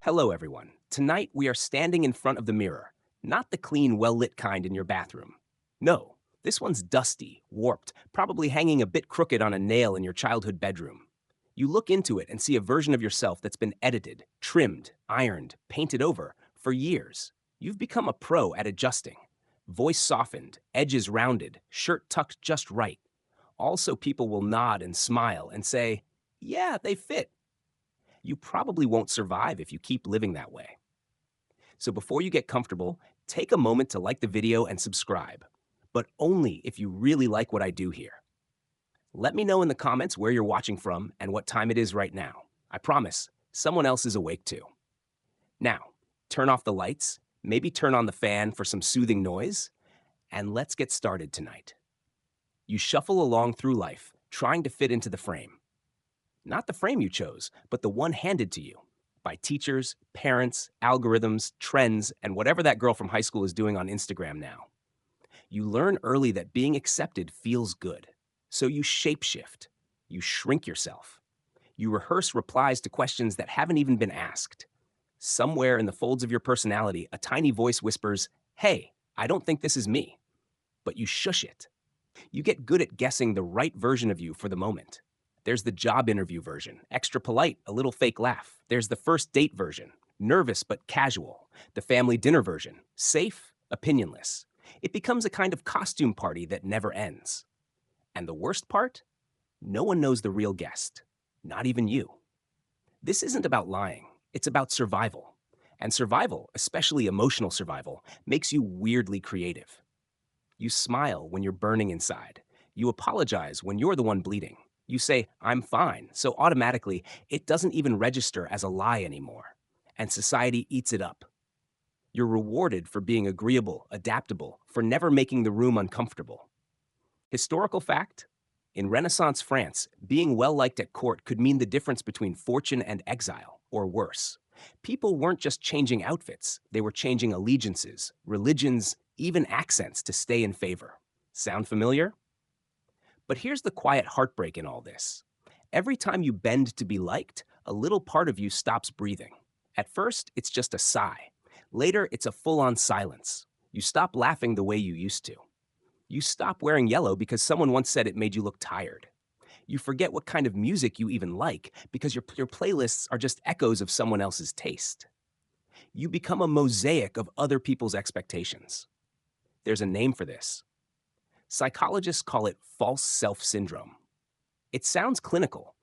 Hello, everyone. Tonight we are standing in front of the mirror, not the clean, well lit kind in your bathroom. No, this one's dusty, warped, probably hanging a bit crooked on a nail in your childhood bedroom. You look into it and see a version of yourself that's been edited, trimmed, ironed, painted over for years. You've become a pro at adjusting. Voice softened, edges rounded, shirt tucked just right. Also, people will nod and smile and say, "Yeah, they fit." You probably won't survive if you keep living that way. So before you get comfortable, take a moment to like the video and subscribe, but only if you really like what I do here. Let me know in the comments where you're watching from and what time it is right now. I promise, someone else is awake too. Now, turn off the lights, maybe turn on the fan for some soothing noise, and let's get started tonight. You shuffle along through life, trying to fit into the frame. Not the frame you chose, but the one handed to you by teachers, parents, algorithms, trends, and whatever that girl from high school is doing on Instagram now. You learn early that being accepted feels good. So you shapeshift. You shrink yourself. You rehearse replies to questions that haven't even been asked. Somewhere in the folds of your personality, a tiny voice whispers, "Hey, I don't think this is me." But you shush it. You get good at guessing the right version of you for the moment. There's the job interview version, extra polite, a little fake laugh. There's the first date version, nervous but casual. The family dinner version, safe, opinionless. It becomes a kind of costume party that never ends. And the worst part? No one knows the real guest, not even you. This isn't about lying, it's about survival. And survival, especially emotional survival, makes you weirdly creative. You smile when you're burning inside. You apologize when you're the one bleeding. You say, "I'm fine," so automatically it doesn't even register as a lie anymore. And society eats it up. You're rewarded for being agreeable, adaptable, for never making the room uncomfortable. Historical fact? In Renaissance France, being well liked at court could mean the difference between fortune and exile, or worse. People weren't just changing outfits, they were changing allegiances, religions, even accents to stay in favor. Sound familiar? But here's the quiet heartbreak in all this. Every time you bend to be liked, a little part of you stops breathing. At first, it's just a sigh. Later, it's a full-on silence. You stop laughing the way you used to. You stop wearing yellow because someone once said it made you look tired. You forget what kind of music you even like because your playlists are just echoes of someone else's taste. You become a mosaic of other people's expectations. There's a name for this. Psychologists call it false self syndrome. It sounds clinical,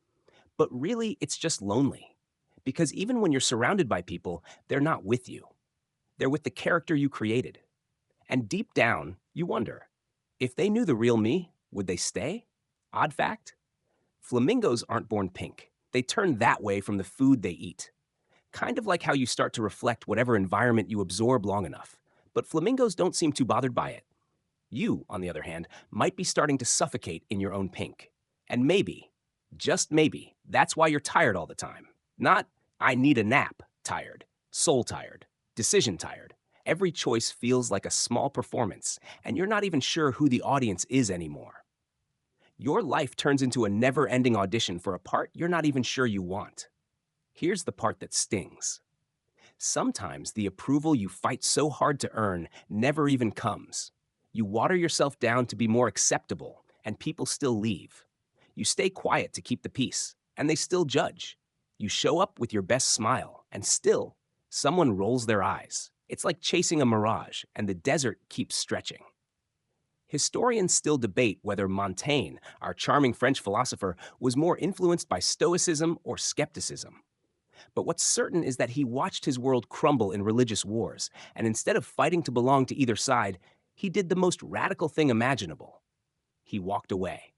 but really it's just lonely. Because even when you're surrounded by people, they're not with you. They're with the character you created. And deep down, you wonder, if they knew the real me, would they stay? Odd fact? Flamingos aren't born pink. They turn that way from the food they eat. Kind of like how you start to reflect whatever environment you absorb long enough. But flamingos don't seem too bothered by it. You, on the other hand, might be starting to suffocate in your own pink. And maybe, just maybe, that's why you're tired all the time. Not, "I need a nap," tired, soul tired, decision tired. Every choice feels like a small performance, and you're not even sure who the audience is anymore. Your life turns into a never-ending audition for a part you're not even sure you want. Here's the part that stings. Sometimes the approval you fight so hard to earn never even comes. You water yourself down to be more acceptable, and people still leave. You stay quiet to keep the peace, and they still judge. You show up with your best smile, and still, someone rolls their eyes. It's like chasing a mirage, and the desert keeps stretching. Historians still debate whether Montaigne, our charming French philosopher, was more influenced by Stoicism or skepticism. But what's certain is that he watched his world crumble in religious wars, and instead of fighting to belong to either side, he did the most radical thing imaginable. He walked away.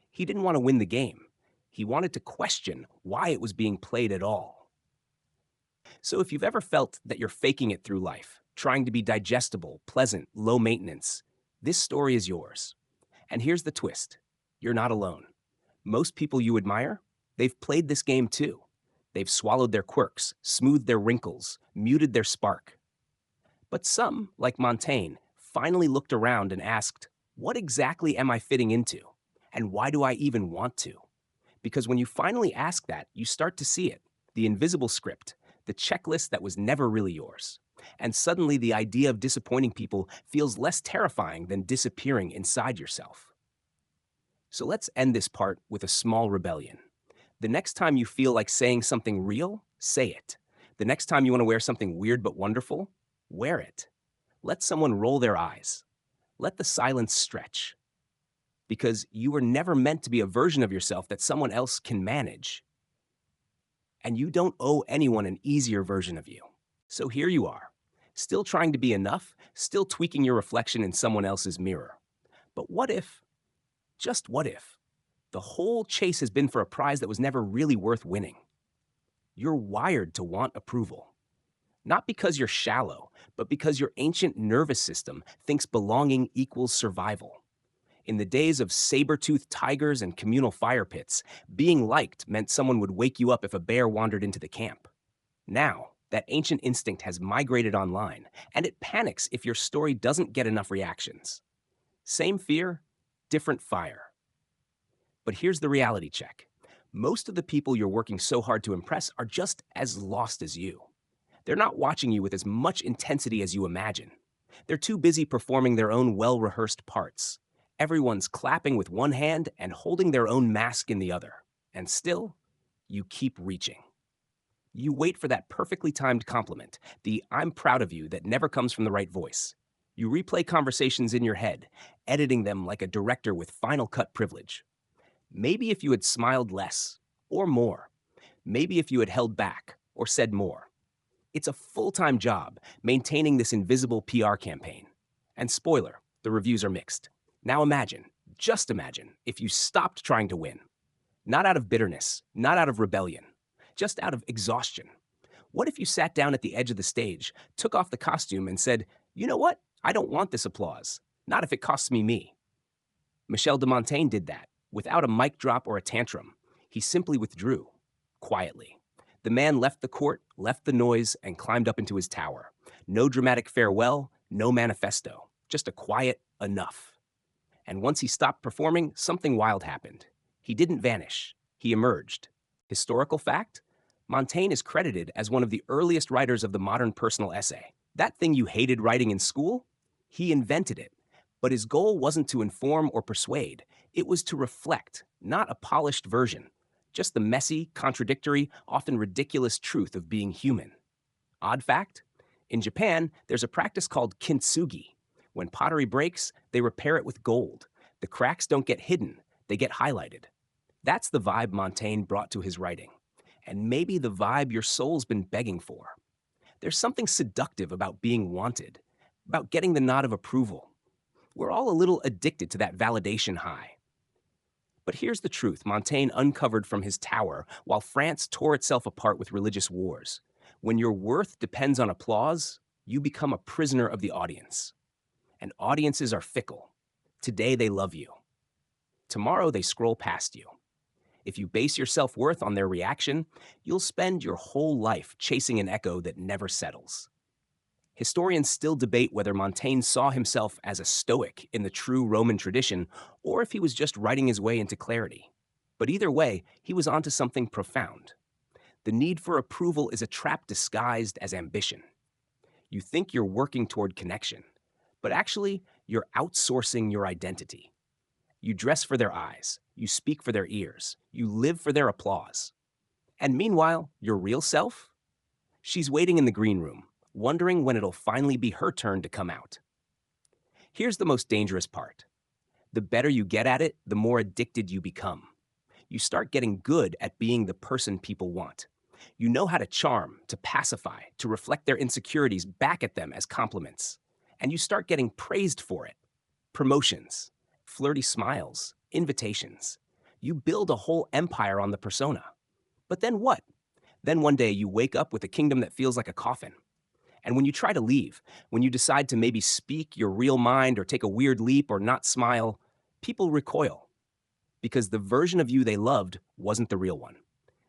He didn't want to win the game. He wanted to question why it was being played at all. So if you've ever felt that you're faking it through life, trying to be digestible, pleasant, low maintenance, this story is yours. And here's the twist. You're not alone. Most people you admire, they've played this game too. They've swallowed their quirks, smoothed their wrinkles, muted their spark. But some, like Montaigne, finally looked around and asked, what exactly am I fitting into? And why do I even want to? Because when you finally ask that, you start to see it, the invisible script, the checklist that was never really yours. And suddenly the idea of disappointing people feels less terrifying than disappearing inside yourself. So let's end this part with a small rebellion. The next time you feel like saying something real, say it. The next time you want to wear something weird but wonderful, wear it. Let someone roll their eyes. Let the silence stretch. Because you were never meant to be a version of yourself that someone else can manage. And you don't owe anyone an easier version of you. So here you are, still trying to be enough, still tweaking your reflection in someone else's mirror. But what if, just what if, the whole chase has been for a prize that was never really worth winning? You're wired to want approval. Not because you're shallow, but because your ancient nervous system thinks belonging equals survival. In the days of saber-toothed tigers and communal fire pits, being liked meant someone would wake you up if a bear wandered into the camp. Now, that ancient instinct has migrated online, and it panics if your story doesn't get enough reactions. Same fear, different fire. But here's the reality check. Most of the people you're working so hard to impress are just as lost as you. They're not watching you with as much intensity as you imagine. They're too busy performing their own well-rehearsed parts. Everyone's clapping with one hand and holding their own mask in the other. And still, you keep reaching. You wait for that perfectly timed compliment, the "I'm proud of you" that never comes from the right voice. You replay conversations in your head, editing them like a director with Final Cut privilege. Maybe if you had smiled less, or more. Maybe if you had held back, or said more. It's a full-time job, maintaining this invisible PR campaign. And spoiler, the reviews are mixed. Now imagine, just imagine, if you stopped trying to win. Not out of bitterness, not out of rebellion, just out of exhaustion. What if you sat down at the edge of the stage, took off the costume, and said, "You know what? I don't want this applause. Not if it costs me." Michel de Montaigne did that, without a mic drop or a tantrum. He simply withdrew, quietly. The man left the court, left the noise, and climbed up into his tower. No dramatic farewell, no manifesto, just a quiet enough. And once he stopped performing, something wild happened. He didn't vanish. He emerged. Historical fact? Montaigne is credited as one of the earliest writers of the modern personal essay. That thing you hated writing in school? He invented it. But his goal wasn't to inform or persuade. It was to reflect, not a polished version. Just the messy, contradictory, often ridiculous truth of being human. Odd fact? In Japan, there's a practice called kintsugi. When pottery breaks, they repair it with gold. The cracks don't get hidden, they get highlighted. That's the vibe Montaigne brought to his writing. And maybe the vibe your soul's been begging for. There's something seductive about being wanted, about getting the nod of approval. We're all a little addicted to that validation high. But here's the truth Montaigne uncovered from his tower while France tore itself apart with religious wars. When your worth depends on applause, you become a prisoner of the audience. And audiences are fickle. Today they love you. Tomorrow they scroll past you. If you base your self-worth on their reaction, you'll spend your whole life chasing an echo that never settles. Historians still debate whether Montaigne saw himself as a Stoic in the true Roman tradition, or if he was just writing his way into clarity. But either way, he was onto something profound. The need for approval is a trap disguised as ambition. You think you're working toward connection, but actually, you're outsourcing your identity. You dress for their eyes, you speak for their ears, you live for their applause. And meanwhile, your real self? She's waiting in the green room, wondering when it'll finally be her turn to come out. Here's the most dangerous part. The better you get at it, the more addicted you become. You start getting good at being the person people want. You know how to charm, to pacify, to reflect their insecurities back at them as compliments. And you start getting praised for it. Promotions, flirty smiles, invitations. You build a whole empire on the persona. But then what? Then one day you wake up with a kingdom that feels like a coffin. And when you try to leave, when you decide to maybe speak your real mind or take a weird leap or not smile, people recoil. Because the version of you they loved wasn't the real one.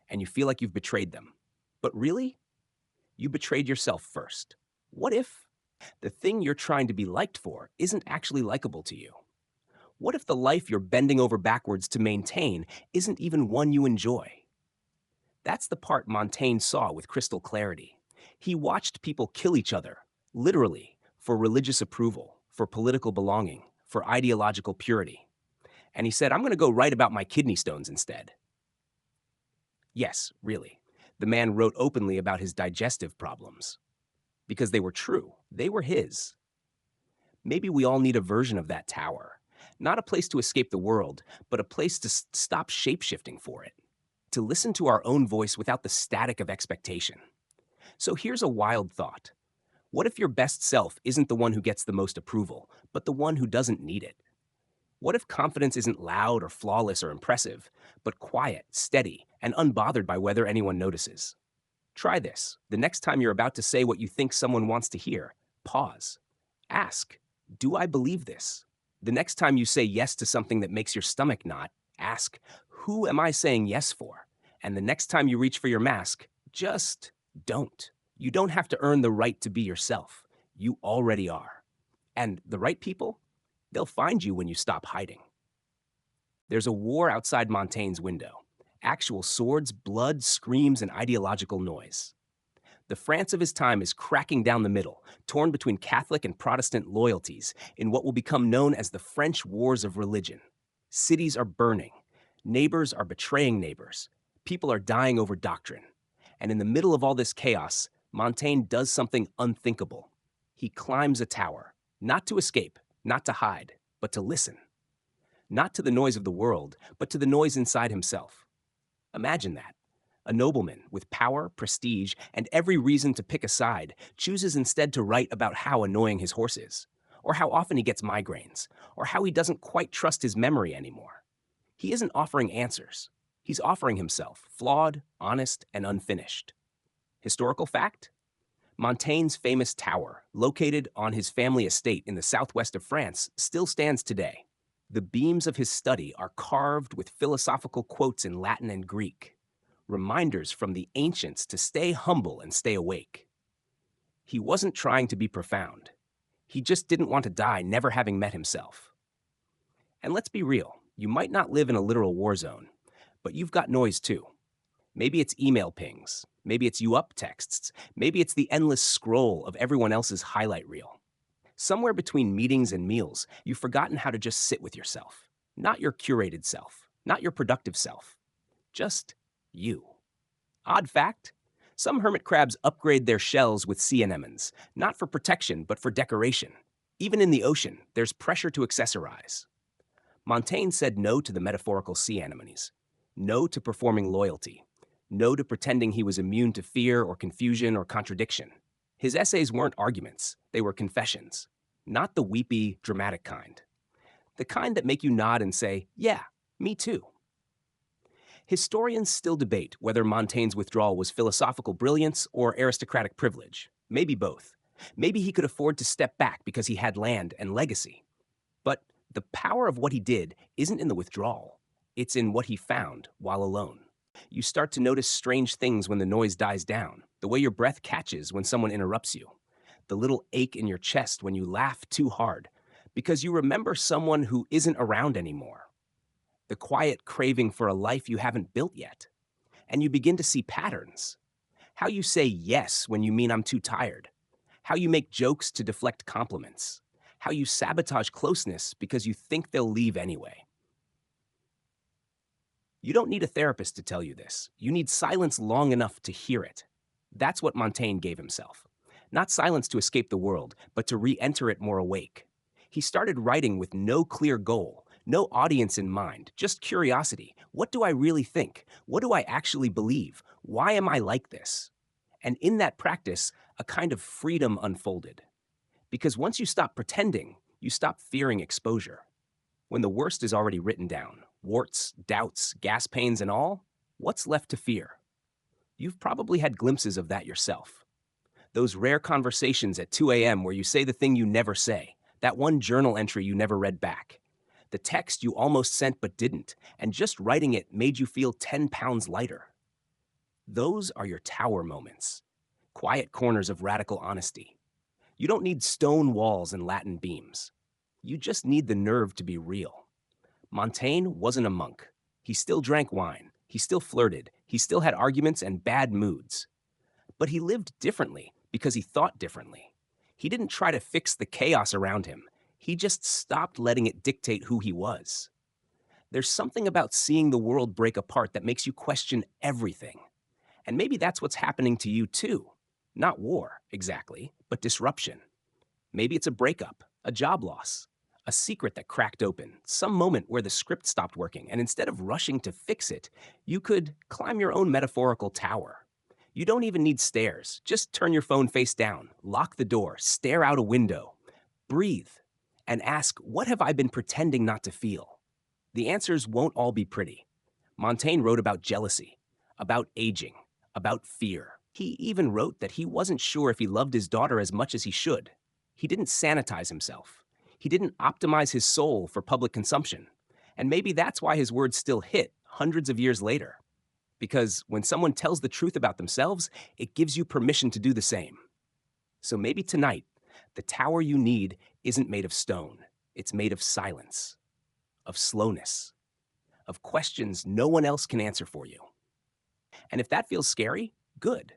And you feel like you've betrayed them. But really, you betrayed yourself first. What if the thing you're trying to be liked for isn't actually likable to you? What if the life you're bending over backwards to maintain isn't even one you enjoy? That's the part Montaigne saw with crystal clarity. He watched people kill each other, literally, for religious approval, for political belonging, for ideological purity. And he said, I'm going to go write about my kidney stones instead. Yes, really. The man wrote openly about his digestive problems. Because they were true, they were his. Maybe we all need a version of that tower. Not a place to escape the world, but a place to stop shapeshifting for it. To listen to our own voice without the static of expectation. So here's a wild thought. What if your best self isn't the one who gets the most approval, but the one who doesn't need it? What if confidence isn't loud or flawless or impressive, but quiet, steady, and unbothered by whether anyone notices? Try this. The next time you're about to say what you think someone wants to hear, pause. Ask, do I believe this? The next time you say yes to something that makes your stomach knot, ask, who am I saying yes for? And the next time you reach for your mask, just don't. You don't have to earn the right to be yourself. You already are. And the right people, they'll find you when you stop hiding. There's a war outside Montaigne's window. Actual swords, blood, screams, and ideological noise. The France of his time is cracking down the middle, torn between Catholic and Protestant loyalties in what will become known as the French Wars of Religion. Cities are burning. Neighbors are betraying neighbors. People are dying over doctrine. And in the middle of all this chaos, Montaigne does something unthinkable. He climbs a tower, not to escape, not to hide, but to listen. Not to the noise of the world, but to the noise inside himself. Imagine that. A nobleman with power, prestige, and every reason to pick a side chooses instead to write about how annoying his horse is, or how often he gets migraines, or how he doesn't quite trust his memory anymore. He isn't offering answers. He's offering himself, flawed, honest, and unfinished. Historical fact? Montaigne's famous tower, located on his family estate in the southwest of France, still stands today. The beams of his study are carved with philosophical quotes in Latin and Greek, reminders from the ancients to stay humble and stay awake. He wasn't trying to be profound. He just didn't want to die never having met himself. And let's be real, you might not live in a literal war zone, but you've got noise too. Maybe it's email pings, maybe it's you up texts, maybe it's the endless scroll of everyone else's highlight reel. Somewhere between meetings and meals, you've forgotten how to just sit with yourself. Not your curated self, not your productive self. Just you. Odd fact, some hermit crabs upgrade their shells with sea anemones, not for protection, but for decoration. Even in the ocean, there's pressure to accessorize. Montaigne said no to the metaphorical sea anemones, no to performing loyalty, no to pretending he was immune to fear or confusion or contradiction. His essays weren't arguments, they were confessions. Not the weepy, dramatic kind. The kind that make you nod and say, yeah, me too. Historians still debate whether Montaigne's withdrawal was philosophical brilliance or aristocratic privilege. Maybe both. Maybe he could afford to step back because he had land and legacy. But the power of what he did isn't in the withdrawal. It's in what he found while alone. You start to notice strange things when the noise dies down, the way your breath catches when someone interrupts you, the little ache in your chest when you laugh too hard, because you remember someone who isn't around anymore, the quiet craving for a life you haven't built yet, and you begin to see patterns. How you say yes when you mean I'm too tired, how you make jokes to deflect compliments, how you sabotage closeness because you think they'll leave anyway. You don't need a therapist to tell you this. You need silence long enough to hear it. That's what Montaigne gave himself. Not silence to escape the world, but to re-enter it more awake. He started writing with no clear goal, no audience in mind, just curiosity. What do I really think? What do I actually believe? Why am I like this? And in that practice, a kind of freedom unfolded. Because once you stop pretending, you stop fearing exposure. When the worst is already written down, warts, doubts, gas pains, and all, what's left to fear? You've probably had glimpses of that yourself. Those rare conversations at 2 a.m. where you say the thing you never say, that one journal entry you never read back, the text you almost sent but didn't, and just writing it made you feel 10 pounds lighter. Those are your tower moments, quiet corners of radical honesty. You don't need stone walls and Latin beams. You just need the nerve to be real. Montaigne wasn't a monk. He still drank wine. He still flirted. He still had arguments and bad moods. But he lived differently because he thought differently. He didn't try to fix the chaos around him. He just stopped letting it dictate who he was. There's something about seeing the world break apart that makes you question everything. And maybe that's what's happening to you too. Not war, exactly, but disruption. Maybe it's a breakup, a job loss, a secret that cracked open, some moment where the script stopped working, and instead of rushing to fix it, you could climb your own metaphorical tower. You don't even need stairs. Just turn your phone face down, lock the door, stare out a window, breathe, and ask, what have I been pretending not to feel? The answers won't all be pretty. Montaigne wrote about jealousy, about aging, about fear. He even wrote that he wasn't sure if he loved his daughter as much as he should. He didn't sanitize himself. He didn't optimize his soul for public consumption. And maybe that's why his words still hit hundreds of years later. Because when someone tells the truth about themselves, it gives you permission to do the same. So maybe tonight, the tower you need isn't made of stone. It's made of silence, of slowness, of questions no one else can answer for you. And if that feels scary, good.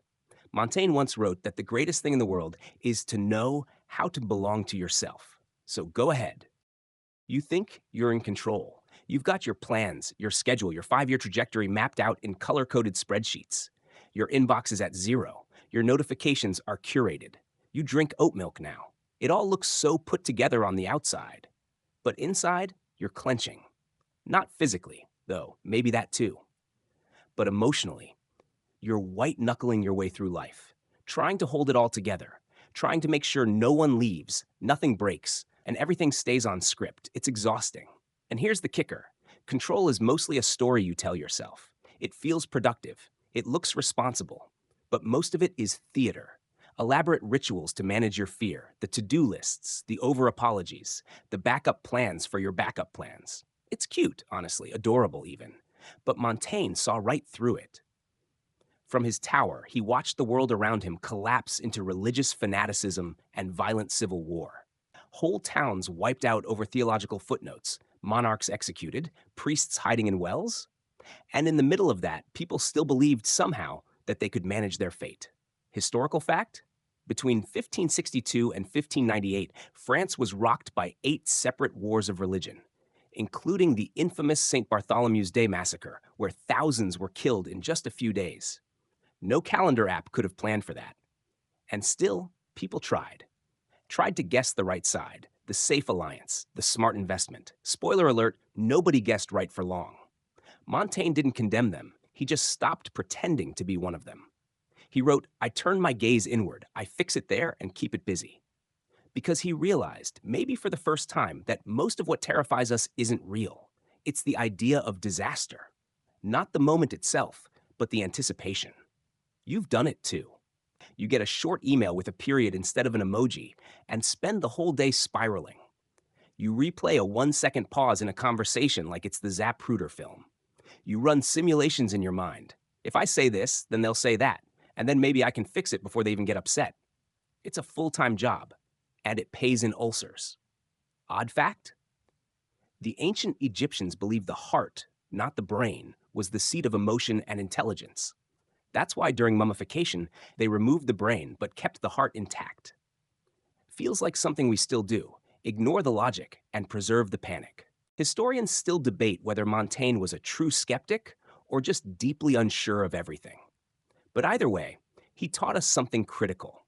Montaigne once wrote that the greatest thing in the world is to know how to belong to yourself. So go ahead. You think you're in control. You've got your plans, your schedule, your 5-year trajectory mapped out in color-coded spreadsheets. Your inbox is at 0. Your notifications are curated. You drink oat milk now. It all looks so put together on the outside. But inside, you're clenching. Not physically, though, maybe that too. But emotionally, you're white-knuckling your way through life, trying to hold it all together, trying to make sure no one leaves, nothing breaks, and everything stays on script. It's exhausting. And here's the kicker. Control is mostly a story you tell yourself. It feels productive. It looks responsible. But most of it is theater. Elaborate rituals to manage your fear, the to-do lists, the over-apologies, the backup plans for your backup plans. It's cute, honestly, adorable even. But Montaigne saw right through it. From his tower, he watched the world around him collapse into religious fanaticism and violent civil war. Whole towns wiped out over theological footnotes, monarchs executed, priests hiding in wells. And in the middle of that, people still believed somehow that they could manage their fate. Historical fact? Between 1562 and 1598, France was rocked by 8 separate wars of religion, including the infamous St. Bartholomew's Day massacre, where thousands were killed in just a few days. No calendar app could have planned for that. And still, people tried. Tried to guess the right side, the safe alliance, the smart investment. Spoiler alert, nobody guessed right for long. Montaigne didn't condemn them. He just stopped pretending to be one of them. He wrote, I turn my gaze inward. I fix it there and keep it busy. Because he realized, maybe for the first time, that most of what terrifies us isn't real. It's the idea of disaster. Not the moment itself, but the anticipation. You've done it too. You get a short email with a period instead of an emoji and spend the whole day spiraling. You replay a 1-second pause in a conversation like it's the Zapruder film. You run simulations in your mind. If I say this, then they'll say that, and then maybe I can fix it before they even get upset. It's a full-time job, and it pays in ulcers. Odd fact? The ancient Egyptians believed the heart, not the brain, was the seat of emotion and intelligence. That's why during mummification, they removed the brain but kept the heart intact. Feels like something we still do. Ignore the logic and preserve the panic. Historians still debate whether Montaigne was a true skeptic or just deeply unsure of everything. But either way, he taught us something critical.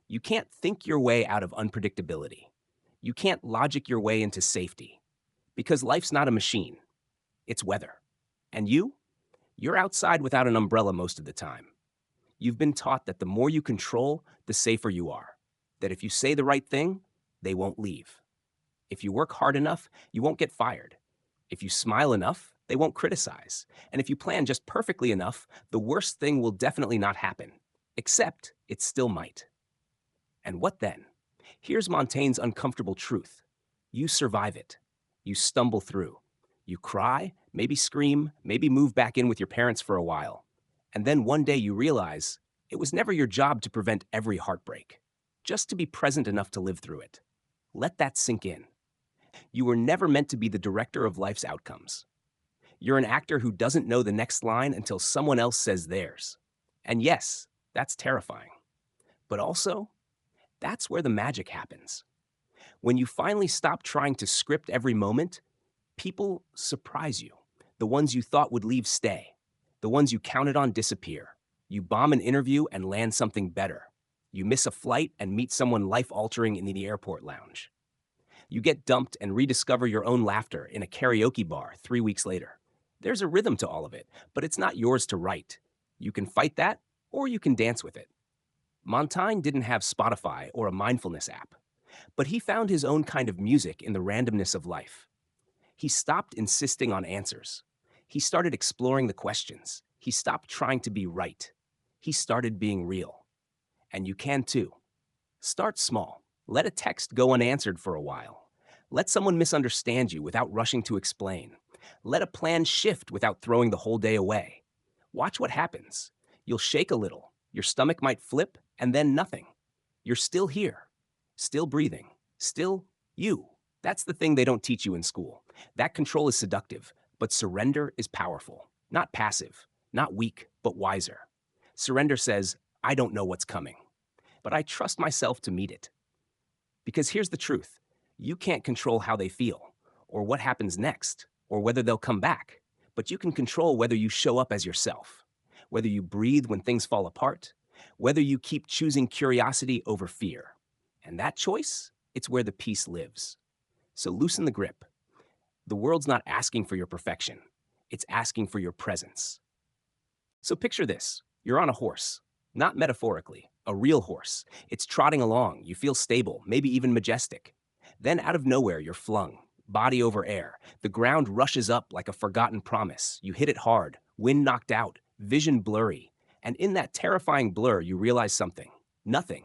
You can't think your way out of unpredictability. You can't logic your way into safety. Because life's not a machine. It's weather. And you're outside without an umbrella most of the time. You've been taught that the more you control, the safer you are. That if you say the right thing, they won't leave. If you work hard enough, you won't get fired. If you smile enough, they won't criticize. And if you plan just perfectly enough, the worst thing will definitely not happen. Except it still might. And what then? Here's Montaigne's uncomfortable truth. You survive it. You stumble through. You cry, maybe scream, maybe move back in with your parents for a while. And then one day you realize it was never your job to prevent every heartbreak, just to be present enough to live through it. Let that sink in. You were never meant to be the director of life's outcomes. You're an actor who doesn't know the next line until someone else says theirs. And yes, that's terrifying. But also, that's where the magic happens. When you finally stop trying to script every moment, people surprise you. The ones you thought would leave stay. The ones you counted on disappear. You bomb an interview and land something better. You miss a flight and meet someone life-altering in the airport lounge. You get dumped and rediscover your own laughter in a karaoke bar 3 weeks later. There's a rhythm to all of it, but it's not yours to write. You can fight that, or you can dance with it. Montaigne didn't have Spotify or a mindfulness app, but he found his own kind of music in the randomness of life. He stopped insisting on answers. He started exploring the questions. He stopped trying to be right. He started being real. And you can too. Start small. Let a text go unanswered for a while. Let someone misunderstand you without rushing to explain. Let a plan shift without throwing the whole day away. Watch what happens. You'll shake a little. Your stomach might flip, and then nothing. You're still here, still breathing, still you. That's the thing they don't teach you in school. That control is seductive, but surrender is powerful. Not passive, not weak, but wiser. Surrender says, I don't know what's coming, but I trust myself to meet it. Because here's the truth. You can't control how they feel, or what happens next, or whether they'll come back, but you can control whether you show up as yourself, whether you breathe when things fall apart, whether you keep choosing curiosity over fear. And that choice, it's where the peace lives. So loosen the grip. The world's not asking for your perfection. It's asking for your presence. So picture this. You're on a horse, not metaphorically, a real horse. It's trotting along. You feel stable, maybe even majestic. Then out of nowhere, you're flung, body over air. The ground rushes up like a forgotten promise. You hit it hard, wind knocked out, vision blurry. And in that terrifying blur, you realize something. Nothing.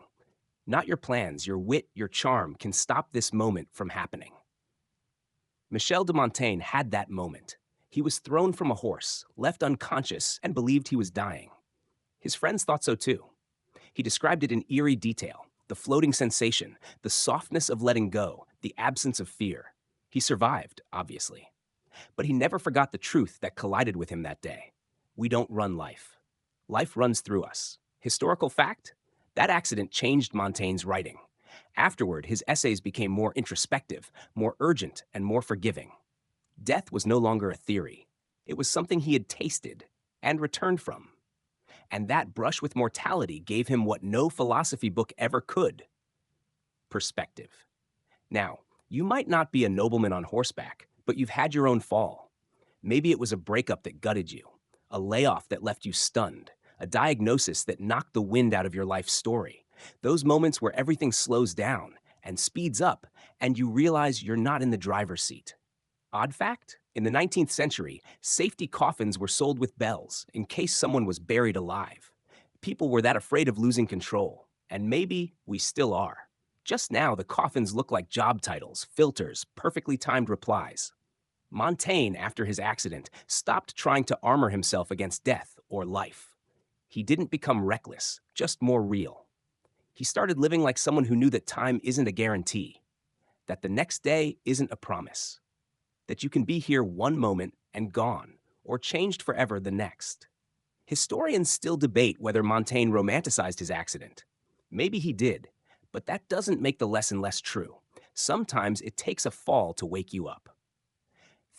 Not your plans, your wit, your charm can stop this moment from happening. Michel de Montaigne had that moment. He was thrown from a horse, left unconscious, and believed he was dying. His friends thought so too. He described it in eerie detail, the floating sensation, the softness of letting go, the absence of fear. He survived, obviously. But he never forgot the truth that collided with him that day. We don't run life. Life runs through us. Historical fact? That accident changed Montaigne's writing. Afterward, his essays became more introspective, more urgent, and more forgiving. Death was no longer a theory. It was something he had tasted and returned from. And that brush with mortality gave him what no philosophy book ever could: perspective. Now, you might not be a nobleman on horseback, but you've had your own fall. Maybe it was a breakup that gutted you, a layoff that left you stunned, a diagnosis that knocked the wind out of your life story. Those moments where everything slows down and speeds up, and you realize you're not in the driver's seat. Odd fact? In the 19th century, safety coffins were sold with bells in case someone was buried alive. People were that afraid of losing control, and maybe we still are. Just now, the coffins look like job titles, filters, perfectly timed replies. Montaigne, after his accident, stopped trying to armor himself against death or life. He didn't become reckless, just more real. He started living like someone who knew that time isn't a guarantee, that the next day isn't a promise, that you can be here one moment and gone, or changed forever the next. Historians still debate whether Montaigne romanticized his accident. Maybe he did, but that doesn't make the lesson less true. Sometimes it takes a fall to wake you up.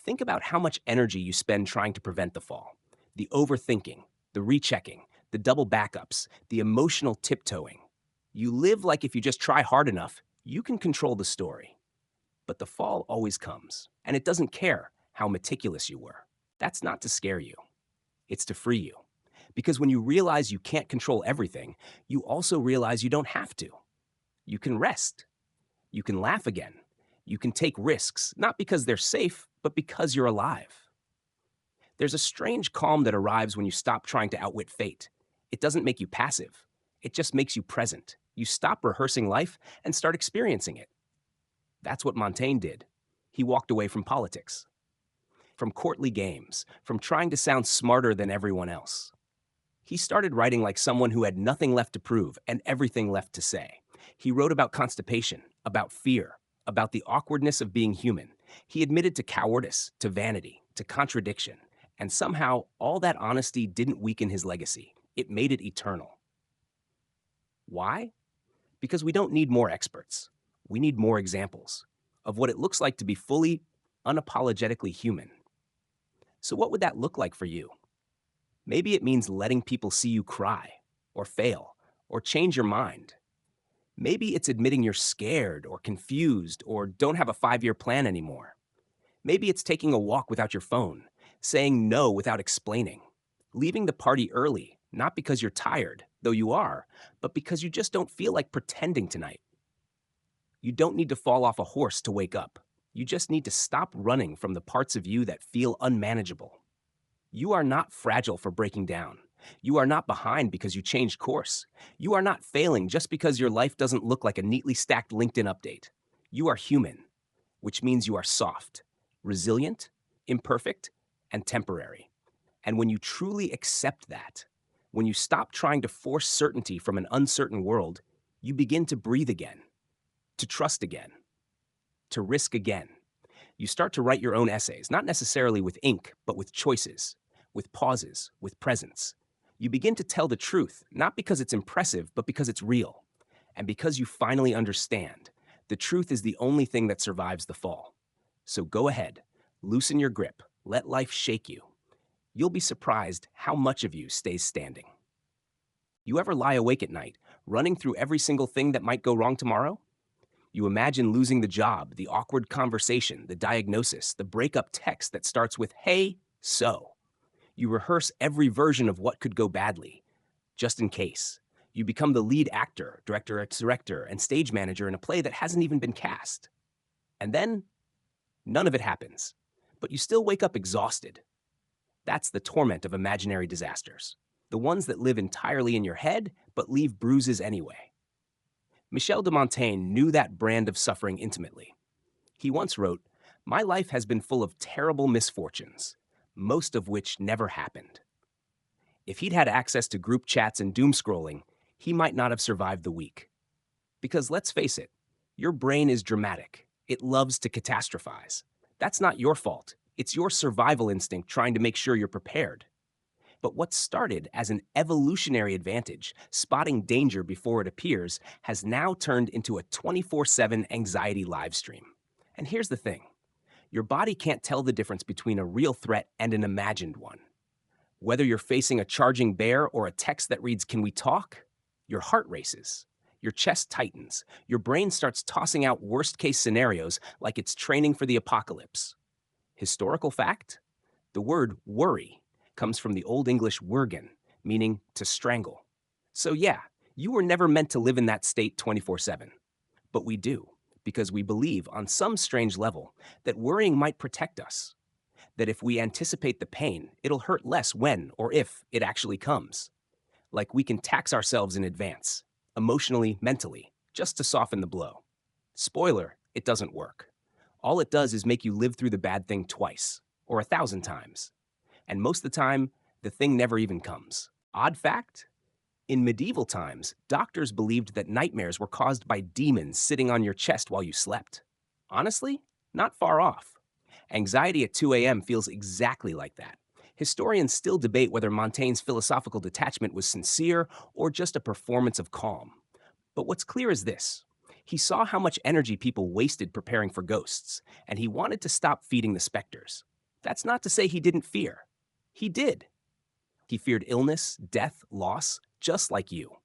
Think about how much energy you spend trying to prevent the fall. The overthinking, the rechecking, the double backups, the emotional tiptoeing. You live like if you just try hard enough, you can control the story. But the fall always comes, and it doesn't care how meticulous you were. That's not to scare you. It's to free you. Because when you realize you can't control everything, you also realize you don't have to. You can rest. You can laugh again. You can take risks, not because they're safe, but because you're alive. There's a strange calm that arrives when you stop trying to outwit fate. It doesn't make you passive. It just makes you present. You stop rehearsing life and start experiencing it. That's what Montaigne did. He walked away from politics, from courtly games, from trying to sound smarter than everyone else. He started writing like someone who had nothing left to prove and everything left to say. He wrote about constipation, about fear, about the awkwardness of being human. He admitted to cowardice, to vanity, to contradiction, and somehow all that honesty didn't weaken his legacy. It made it eternal. Why? Because we don't need more experts. We need more examples of what it looks like to be fully, unapologetically human. So, what would that look like for you? Maybe it means letting people see you cry, or fail, or change your mind. Maybe it's admitting you're scared, or confused, or don't have a 5 year plan anymore. Maybe it's taking a walk without your phone, saying no without explaining, leaving the party early, not because you're tired, though you are, but because you just don't feel like pretending tonight. You don't need to fall off a horse to wake up. You just need to stop running from the parts of you that feel unmanageable. You are not fragile for breaking down. You are not behind because you changed course. You are not failing just because your life doesn't look like a neatly stacked LinkedIn update. You are human, which means you are soft, resilient, imperfect, and temporary. And when you truly accept that, when you stop trying to force certainty from an uncertain world, you begin to breathe again, to trust again, to risk again. You start to write your own essays, not necessarily with ink, but with choices, with pauses, with presence. You begin to tell the truth, not because it's impressive, but because it's real. And because you finally understand, the truth is the only thing that survives the fall. So go ahead, loosen your grip, let life shake you. You'll be surprised how much of you stays standing. You ever lie awake at night, running through every single thing that might go wrong tomorrow? You imagine losing the job, the awkward conversation, the diagnosis, the breakup text that starts with, "Hey, so." You rehearse every version of what could go badly, just in case. You become the lead actor, director, and stage manager in a play that hasn't even been cast. And then, none of it happens. But you still wake up exhausted. That's the torment of imaginary disasters. The ones that live entirely in your head, but leave bruises anyway. Michel de Montaigne knew that brand of suffering intimately. He once wrote, "My life has been full of terrible misfortunes, most of which never happened." If he'd had access to group chats and doom scrolling, he might not have survived the week. Because let's face it, your brain is dramatic. It loves to catastrophize. That's not your fault. It's your survival instinct trying to make sure you're prepared. But what started as an evolutionary advantage, spotting danger before it appears, has now turned into a 24/7 anxiety live stream. And here's the thing. Your body can't tell the difference between a real threat and an imagined one. Whether you're facing a charging bear or a text that reads, "Can we talk?" your heart races. Your chest tightens. Your brain starts tossing out worst-case scenarios like it's training for the apocalypse. Historical fact? The word worry comes from the Old English wergen, meaning to strangle. So yeah, you were never meant to live in that state 24/7. But we do, because we believe on some strange level that worrying might protect us. That if we anticipate the pain, it'll hurt less when or if it actually comes. Like we can tax ourselves in advance, emotionally, mentally, just to soften the blow. Spoiler, it doesn't work. All it does is make you live through the bad thing twice, or 1,000 times. And most of the time, the thing never even comes. Odd fact? In medieval times, doctors believed that nightmares were caused by demons sitting on your chest while you slept. Honestly, not far off. Anxiety at 2 a.m. feels exactly like that. Historians still debate whether Montaigne's philosophical detachment was sincere or just a performance of calm. But what's clear is this. He saw how much energy people wasted preparing for ghosts, and he wanted to stop feeding the specters. That's not to say he didn't fear. He did. He feared illness, death, loss, just like you.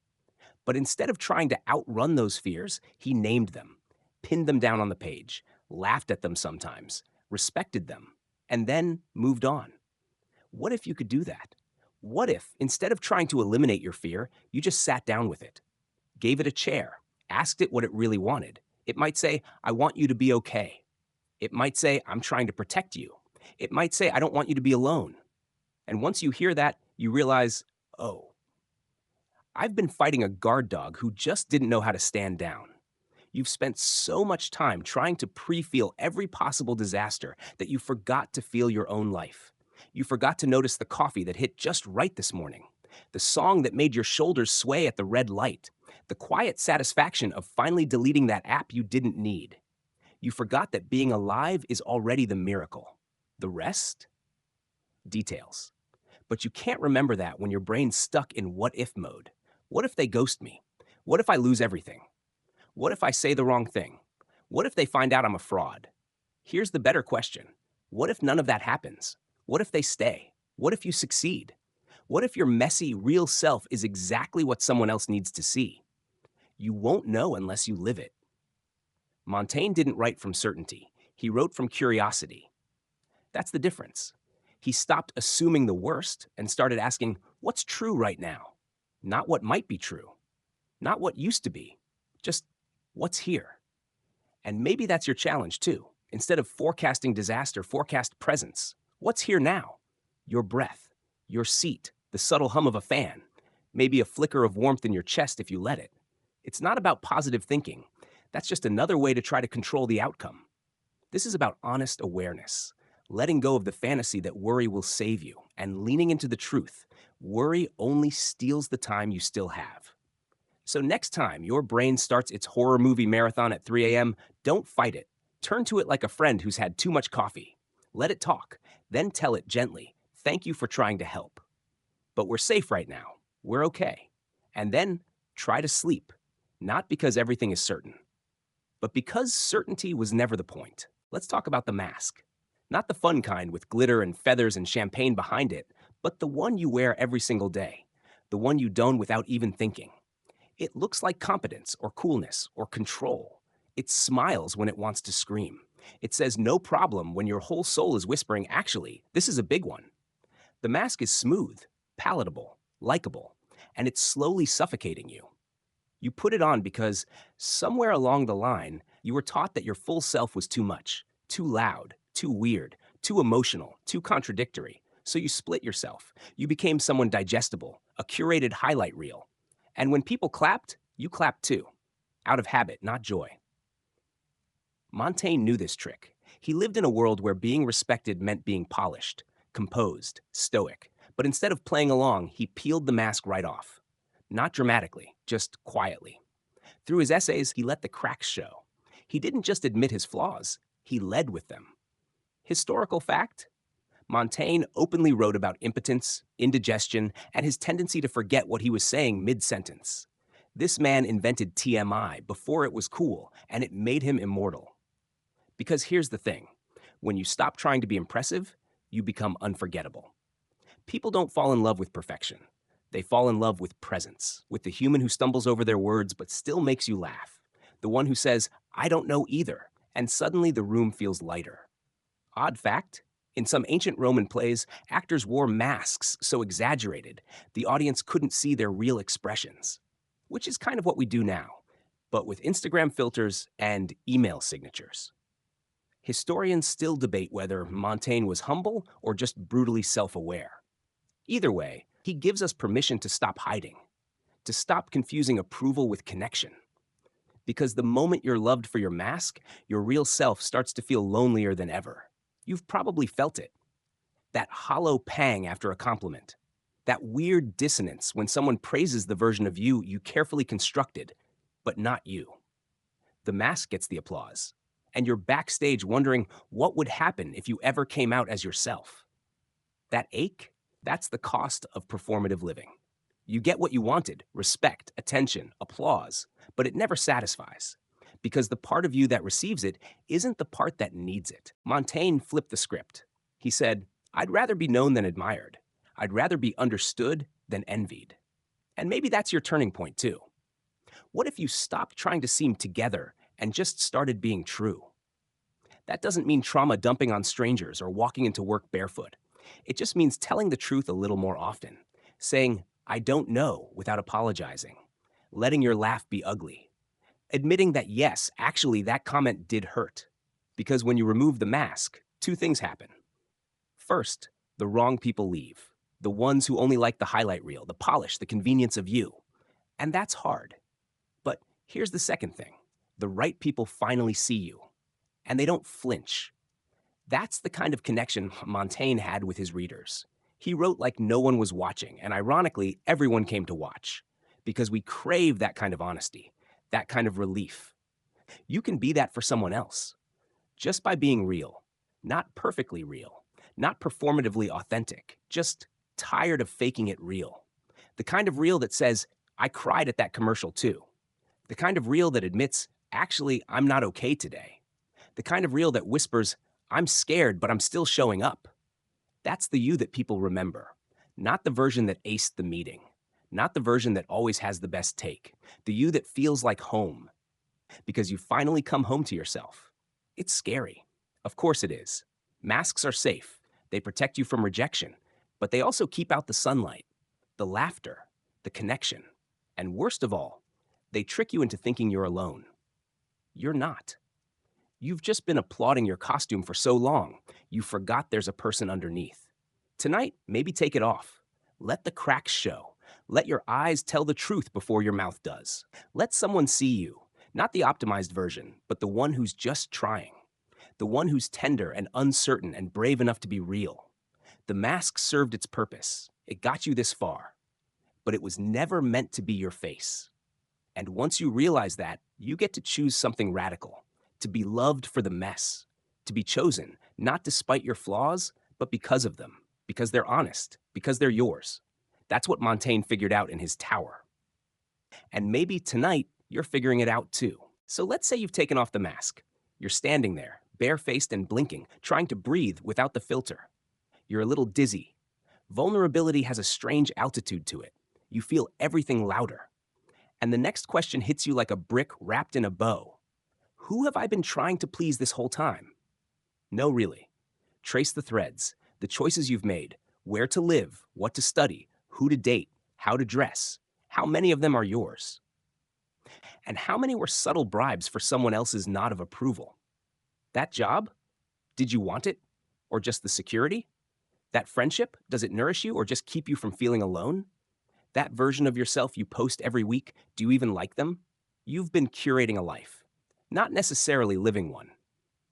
But instead of trying to outrun those fears, he named them, pinned them down on the page, laughed at them sometimes, respected them, and then moved on. What if you could do that? What if, instead of trying to eliminate your fear, you just sat down with it, gave it a chair, asked it what it really wanted? It might say, "I want you to be okay." It might say, "I'm trying to protect you." It might say, "I don't want you to be alone." And once you hear that, you realize, oh, I've been fighting a guard dog who just didn't know how to stand down. You've spent so much time trying to pre-feel every possible disaster that you forgot to feel your own life. You forgot to notice the coffee that hit just right this morning, the song that made your shoulders sway at the red light, the quiet satisfaction of finally deleting that app you didn't need. You forgot that being alive is already the miracle. The rest? details. But you can't remember that when your brain's stuck in what if mode. What if they ghost me? What if I lose everything? What if I say the wrong thing? What if they find out I'm a fraud? Here's the better question. What if none of that happens? What if they stay? What if you succeed? What if your messy, real self is exactly what someone else needs to see? You won't know unless you live it. Montaigne didn't write from certainty. He wrote from curiosity. That's the difference. He stopped assuming the worst and started asking, what's true right now? Not what might be true. Not what used to be. Just what's here. And maybe that's your challenge too. Instead of forecasting disaster, forecast presence. What's here now? Your breath, your seat, the subtle hum of a fan, maybe a flicker of warmth in your chest if you let it. It's not about positive thinking. That's just another way to try to control the outcome. This is about honest awareness, letting go of the fantasy that worry will save you, and leaning into the truth. Worry only steals the time you still have. So next time your brain starts its horror movie marathon at 3 a.m., don't fight it. Turn to it like a friend who's had too much coffee. Let it talk, then tell it gently, thank you for trying to help. But we're safe right now. We're okay. And then try to sleep, not because everything is certain, but because certainty was never the point. Let's talk about the mask. Not the fun kind with glitter and feathers and champagne behind it, but the one you wear every single day, the one you don without even thinking. It looks like competence or coolness or control. It smiles when it wants to scream. It says no problem when your whole soul is whispering, actually, this is a big one. The mask is smooth, palatable, likable, and it's slowly suffocating you. You put it on because somewhere along the line, you were taught that your full self was too much, too loud, too weird, too emotional, too contradictory. So you split yourself. You became someone digestible, a curated highlight reel. And when people clapped, you clapped too, out of habit, not joy. Montaigne knew this trick. He lived in a world where being respected meant being polished, composed, stoic. But instead of playing along, he peeled the mask right off. Not dramatically, just quietly. Through his essays, he let the cracks show. He didn't just admit his flaws, he led with them. Historical fact? Montaigne openly wrote about impotence, indigestion, and his tendency to forget what he was saying mid-sentence. This man invented TMI before it was cool, and it made him immortal. Because here's the thing. When you stop trying to be impressive, you become unforgettable. People don't fall in love with perfection. They fall in love with presence, with the human who stumbles over their words but still makes you laugh. The one who says, I don't know either, and suddenly the room feels lighter. Odd fact, in some ancient Roman plays, actors wore masks so exaggerated, the audience couldn't see their real expressions. Which is kind of what we do now, but with Instagram filters and email signatures. Historians still debate whether Montaigne was humble or just brutally self-aware. Either way, he gives us permission to stop hiding, to stop confusing approval with connection. Because the moment you're loved for your mask, your real self starts to feel lonelier than ever. You've probably felt it. That hollow pang after a compliment. That weird dissonance when someone praises the version of you you carefully constructed, but not you. The mask gets the applause, and you're backstage wondering what would happen if you ever came out as yourself. That ache? That's the cost of performative living. You get what you wanted, respect, attention, applause, but it never satisfies. Because the part of you that receives it isn't the part that needs it. Montaigne flipped the script. He said, I'd rather be known than admired. I'd rather be understood than envied. And maybe that's your turning point too. What if you stopped trying to seem together and just started being true? That doesn't mean trauma dumping on strangers or walking into work barefoot. It just means telling the truth a little more often, saying, I don't know without apologizing, letting your laugh be ugly, admitting that yes, actually that comment did hurt. Because when you remove the mask, two things happen. First, the wrong people leave, the ones who only like the highlight reel, the polish, the convenience of you. And that's hard. But here's the second thing. The right people finally see you, and they don't flinch. That's the kind of connection Montaigne had with his readers. He wrote like no one was watching, and ironically, everyone came to watch. Because we crave that kind of honesty, that kind of relief. You can be that for someone else. Just by being real. Not perfectly real. Not performatively authentic, just tired of faking it real. The kind of real that says, I cried at that commercial too. The kind of real that admits, actually, I'm not okay today. The kind of real that whispers, I'm scared, but I'm still showing up. That's the you that people remember, not the version that aced the meeting, not the version that always has the best take, the you that feels like home, because you finally come home to yourself. It's scary. Of course it is. Masks are safe. They protect you from rejection, but they also keep out the sunlight, the laughter, the connection. And worst of all, they trick you into thinking you're alone. You're not. You've just been applauding your costume for so long, you forgot there's a person underneath. Tonight, maybe take it off. Let the cracks show. Let your eyes tell the truth before your mouth does. Let someone see you, not the optimized version, but the one who's just trying. The one who's tender and uncertain and brave enough to be real. The mask served its purpose. It got you this far. But it was never meant to be your face. And once you realize that, you get to choose something radical. To be loved for the mess. To be chosen, not despite your flaws, but because of them. Because they're honest. Because they're yours. That's what Montaigne figured out in his tower. And maybe tonight, you're figuring it out too. So let's say you've taken off the mask. You're standing there, barefaced and blinking, trying to breathe without the filter. You're a little dizzy. Vulnerability has a strange altitude to it. You feel everything louder. And the next question hits you like a brick wrapped in a bow. Who have I been trying to please this whole time? No, really. Trace the threads, the choices you've made, where to live, what to study, who to date, how to dress. How many of them are yours? And how many were subtle bribes for someone else's nod of approval? That job? Did you want it? Or just the security? That friendship? Does it nourish you or just keep you from feeling alone? That version of yourself you post every week, do you even like them? You've been curating a life, not necessarily living one.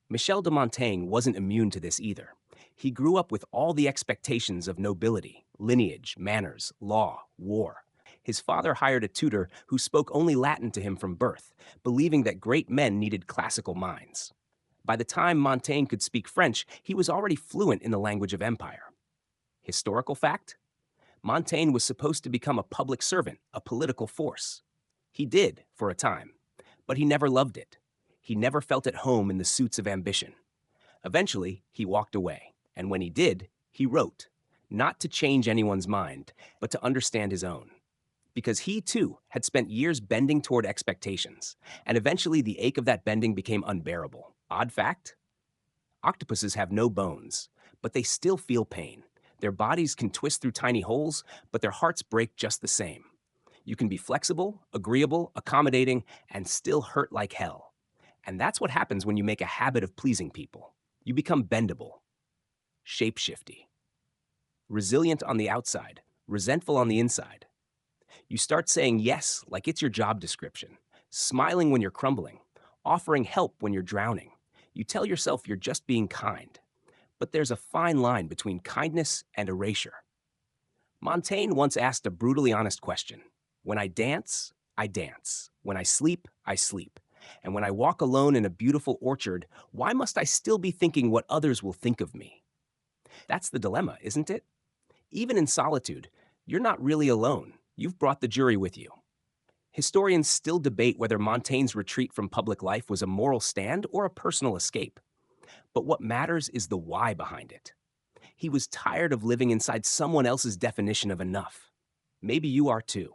Michel de Montaigne wasn't immune to this either. He grew up with all the expectations of nobility, lineage, manners, law, war. His father hired a tutor who spoke only Latin to him from birth, believing that great men needed classical minds. By the time Montaigne could speak French, he was already fluent in the language of empire. Historical fact? Montaigne was supposed to become a public servant, a political force. He did, for a time, but he never loved it. He never felt at home in the suits of ambition. Eventually, he walked away, and when he did, he wrote, not to change anyone's mind, but to understand his own. Because he, too, had spent years bending toward expectations, and eventually the ache of that bending became unbearable. Odd fact? Octopuses have no bones, but they still feel pain. Their bodies can twist through tiny holes, but their hearts break just the same. You can be flexible, agreeable, accommodating, and still hurt like hell. And that's what happens when you make a habit of pleasing people. You become bendable, shapeshifty, resilient on the outside, resentful on the inside. You start saying yes like it's your job description, smiling when you're crumbling, offering help when you're drowning. You tell yourself you're just being kind. But there's a fine line between kindness and erasure. Montaigne once asked a brutally honest question. When I dance, I dance. When I sleep, I sleep. And when I walk alone in a beautiful orchard, why must I still be thinking what others will think of me? That's the dilemma, isn't it? Even in solitude, you're not really alone. You've brought the jury with you. Historians still debate whether Montaigne's retreat from public life was a moral stand or a personal escape. But what matters is the why behind it. He was tired of living inside someone else's definition of enough. Maybe you are too.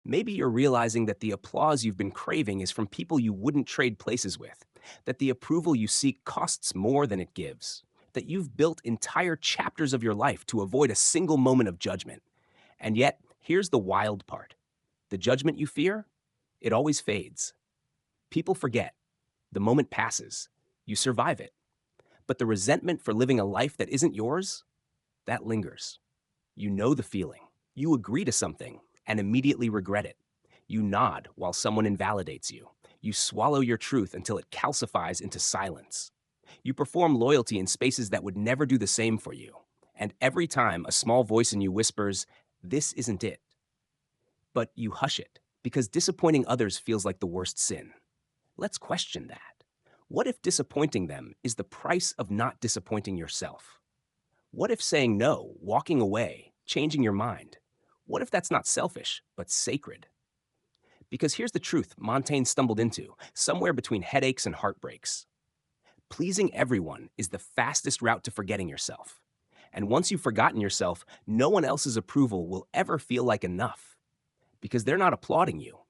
Maybe you're realizing that the applause you've been craving is from people you wouldn't trade places with, that the approval you seek costs more than it gives, that you've built entire chapters of your life to avoid a single moment of judgment. And yet, here's the wild part. The judgment you fear, it always fades. People forget. The moment passes. You survive it. But the resentment for living a life that isn't yours, that lingers. You know the feeling. You agree to something and immediately regret it. You nod while someone invalidates you. You swallow your truth until it calcifies into silence. You perform loyalty in spaces that would never do the same for you. And every time a small voice in you whispers, this isn't it. But you hush it because disappointing others feels like the worst sin. Let's question that. What if disappointing them is the price of not disappointing yourself? What if saying no, walking away, changing your mind? What if that's not selfish, but sacred? Because here's the truth Montaigne stumbled into, somewhere between headaches and heartbreaks. Pleasing everyone is the fastest route to forgetting yourself. And once you've forgotten yourself, no one else's approval will ever feel like enough. Because they're not applauding you.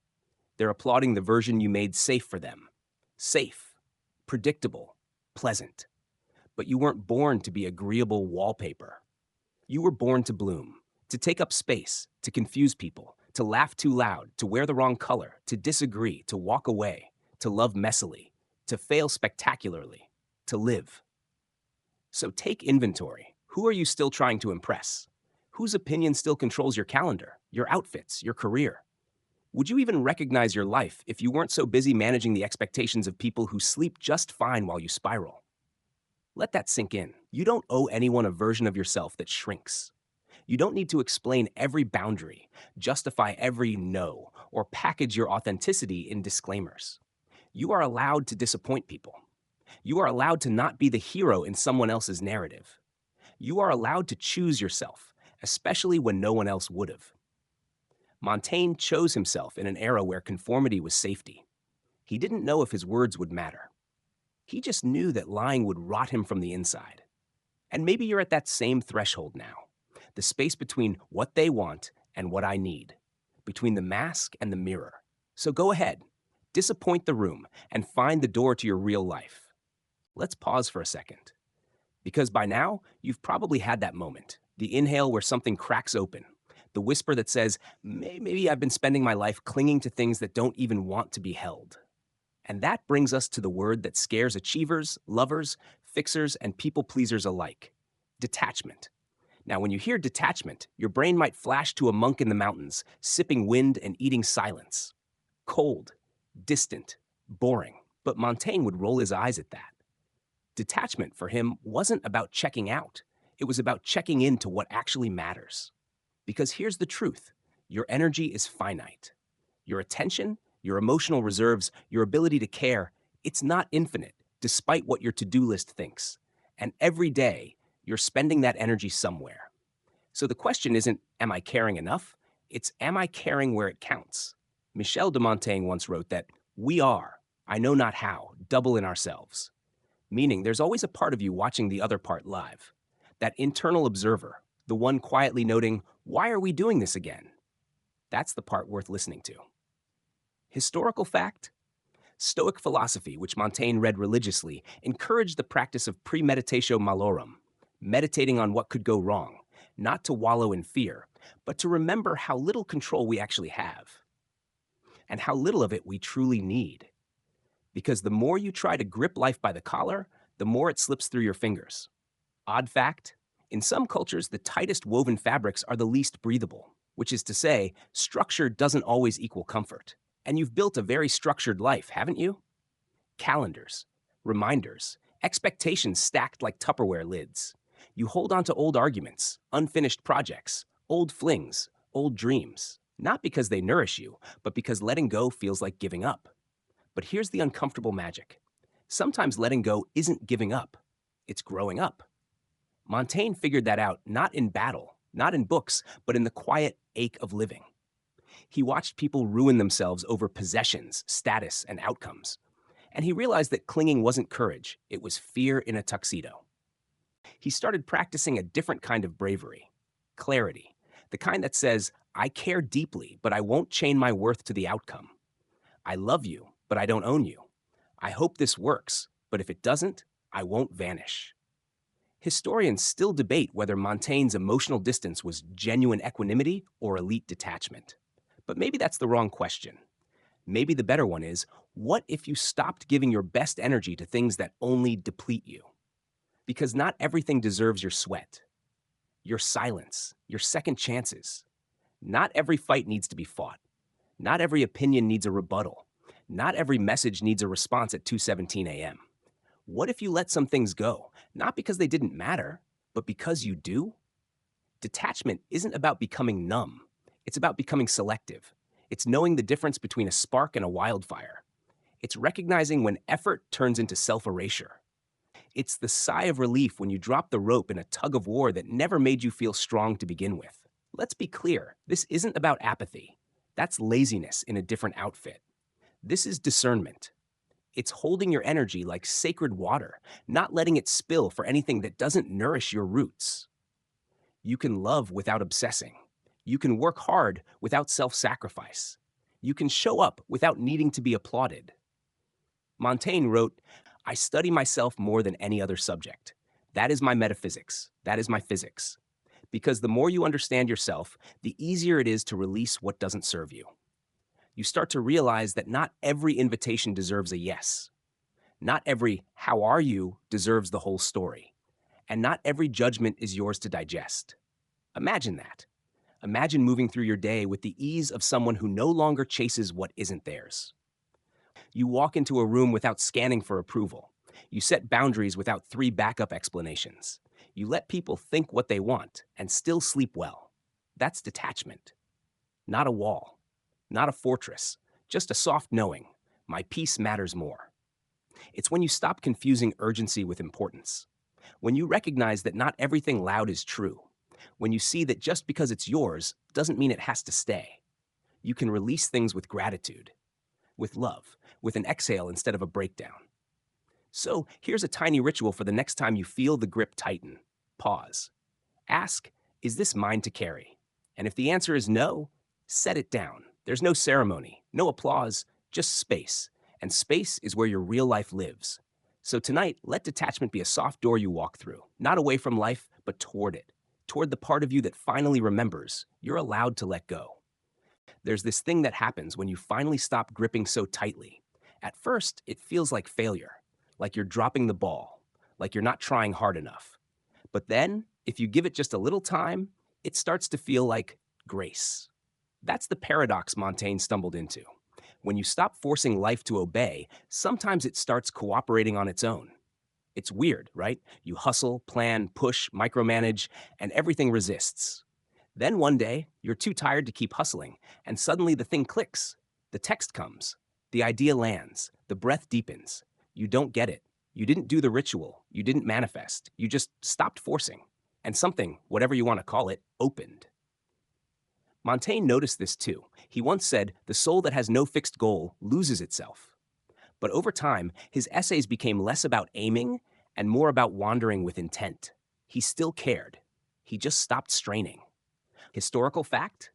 They're applauding the version you made safe for them. Safe, predictable, pleasant. But you weren't born to be agreeable wallpaper. You were born to bloom, to take up space, to confuse people, to laugh too loud, to wear the wrong color, to disagree, to walk away, to love messily, to fail spectacularly, to live. So take inventory. Who are you still trying to impress? Whose opinion still controls your calendar, your outfits, your career? Would you even recognize your life if you weren't so busy managing the expectations of people who sleep just fine while you spiral? Let that sink in. You don't owe anyone a version of yourself that shrinks. You don't need to explain every boundary, justify every no, or package your authenticity in disclaimers. You are allowed to disappoint people. You are allowed to not be the hero in someone else's narrative. You are allowed to choose yourself, especially when no one else would have. Montaigne chose himself in an era where conformity was safety. He didn't know if his words would matter. He just knew that lying would rot him from the inside. And maybe you're at that same threshold now, the space between what they want and what I need, between the mask and the mirror. So go ahead, disappoint the room, and find the door to your real life. Let's pause for a second. Because by now, you've probably had that moment, the inhale where something cracks open, the whisper that says, maybe I've been spending my life clinging to things that don't even want to be held. And that brings us to the word that scares achievers, lovers, fixers, and people pleasers alike: detachment. Now, when you hear detachment, your brain might flash to a monk in the mountains, sipping wind and eating silence. Cold, distant, boring. But Montaigne would roll his eyes at that. Detachment for him wasn't about checking out. It was about checking into what actually matters. Because here's the truth: your energy is finite. Your attention, your emotional reserves, your ability to care, it's not infinite, despite what your to-do list thinks. And every day, you're spending that energy somewhere. So the question isn't, am I caring enough? It's, am I caring where it counts? Michel de Montaigne once wrote that we are, I know not how, double in ourselves. Meaning there's always a part of you watching the other part live. That internal observer, the one quietly noting, why are we doing this again? That's the part worth listening to. Historical fact? Stoic philosophy, which Montaigne read religiously, encouraged the practice of premeditatio malorum, meditating on what could go wrong, not to wallow in fear, but to remember how little control we actually have, and how little of it we truly need. Because the more you try to grip life by the collar, the more it slips through your fingers. Odd fact? In some cultures, the tightest woven fabrics are the least breathable, which is to say, structure doesn't always equal comfort. And you've built a very structured life, haven't you? Calendars, reminders, expectations stacked like Tupperware lids. You hold on to old arguments, unfinished projects, old flings, old dreams, not because they nourish you, but because letting go feels like giving up. But here's the uncomfortable magic. Sometimes letting go isn't giving up, it's growing up. Montaigne figured that out not in battle, not in books, but in the quiet ache of living. He watched people ruin themselves over possessions, status, and outcomes. And he realized that clinging wasn't courage, it was fear in a tuxedo. He started practicing a different kind of bravery: clarity, the kind that says, I care deeply, but I won't chain my worth to the outcome. I love you, but I don't own you. I hope this works, but if it doesn't, I won't vanish. Historians still debate whether Montaigne's emotional distance was genuine equanimity or elite detachment. But maybe that's the wrong question. Maybe the better one is, what if you stopped giving your best energy to things that only deplete you? Because not everything deserves your sweat, your silence, your second chances. Not every fight needs to be fought. Not every opinion needs a rebuttal. Not every message needs a response at 2:17 a.m. What if you let some things go, not because they didn't matter, but because you do? Detachment isn't about becoming numb. It's about becoming selective. It's knowing the difference between a spark and a wildfire. It's recognizing when effort turns into self-erasure. It's the sigh of relief when you drop the rope in a tug of war that never made you feel strong to begin with. Let's be clear, this isn't about apathy. That's laziness in a different outfit. This is discernment. It's holding your energy like sacred water, not letting it spill for anything that doesn't nourish your roots. You can love without obsessing. You can work hard without self sacrifice. You can show up without needing to be applauded. Montaigne wrote, I study myself more than any other subject. That is my metaphysics. That is my physics. Because the more you understand yourself, the easier it is to release what doesn't serve you. You start to realize that not every invitation deserves a yes. Not every how are you deserves the whole story. And not every judgment is yours to digest. Imagine that. Imagine moving through your day with the ease of someone who no longer chases what isn't theirs. You walk into a room without scanning for approval. You set boundaries without three backup explanations. You let people think what they want and still sleep well. That's detachment. Not a wall, not a fortress, just a soft knowing. My peace matters more. It's when you stop confusing urgency with importance. When you recognize that not everything loud is true. When you see that just because it's yours doesn't mean it has to stay. You can release things with gratitude, with love, with an exhale instead of a breakdown. So here's a tiny ritual for the next time you feel the grip tighten. Pause. Ask, is this mine to carry? And if the answer is no, set it down. There's no ceremony, no applause, just space. And space is where your real life lives. So tonight, let detachment be a soft door you walk through, not away from life, but toward it, toward the part of you that finally remembers you're allowed to let go. There's this thing that happens when you finally stop gripping so tightly. At first, it feels like failure, like you're dropping the ball, like you're not trying hard enough. But then, if you give it just a little time, it starts to feel like grace. That's the paradox Montaigne stumbled into. When you stop forcing life to obey, sometimes it starts cooperating on its own. It's weird, right? You hustle, plan, push, micromanage, and everything resists. Then one day, you're too tired to keep hustling, and suddenly the thing clicks. The text comes. The idea lands. The breath deepens. You don't get it. You didn't do the ritual. You didn't manifest. You just stopped forcing. And something, whatever you want to call it, opened. Montaigne noticed this too. He once said, the soul that has no fixed goal loses itself. But over time, his essays became less about aiming and more about wandering with intent. He still cared. He just stopped straining. Historical fact?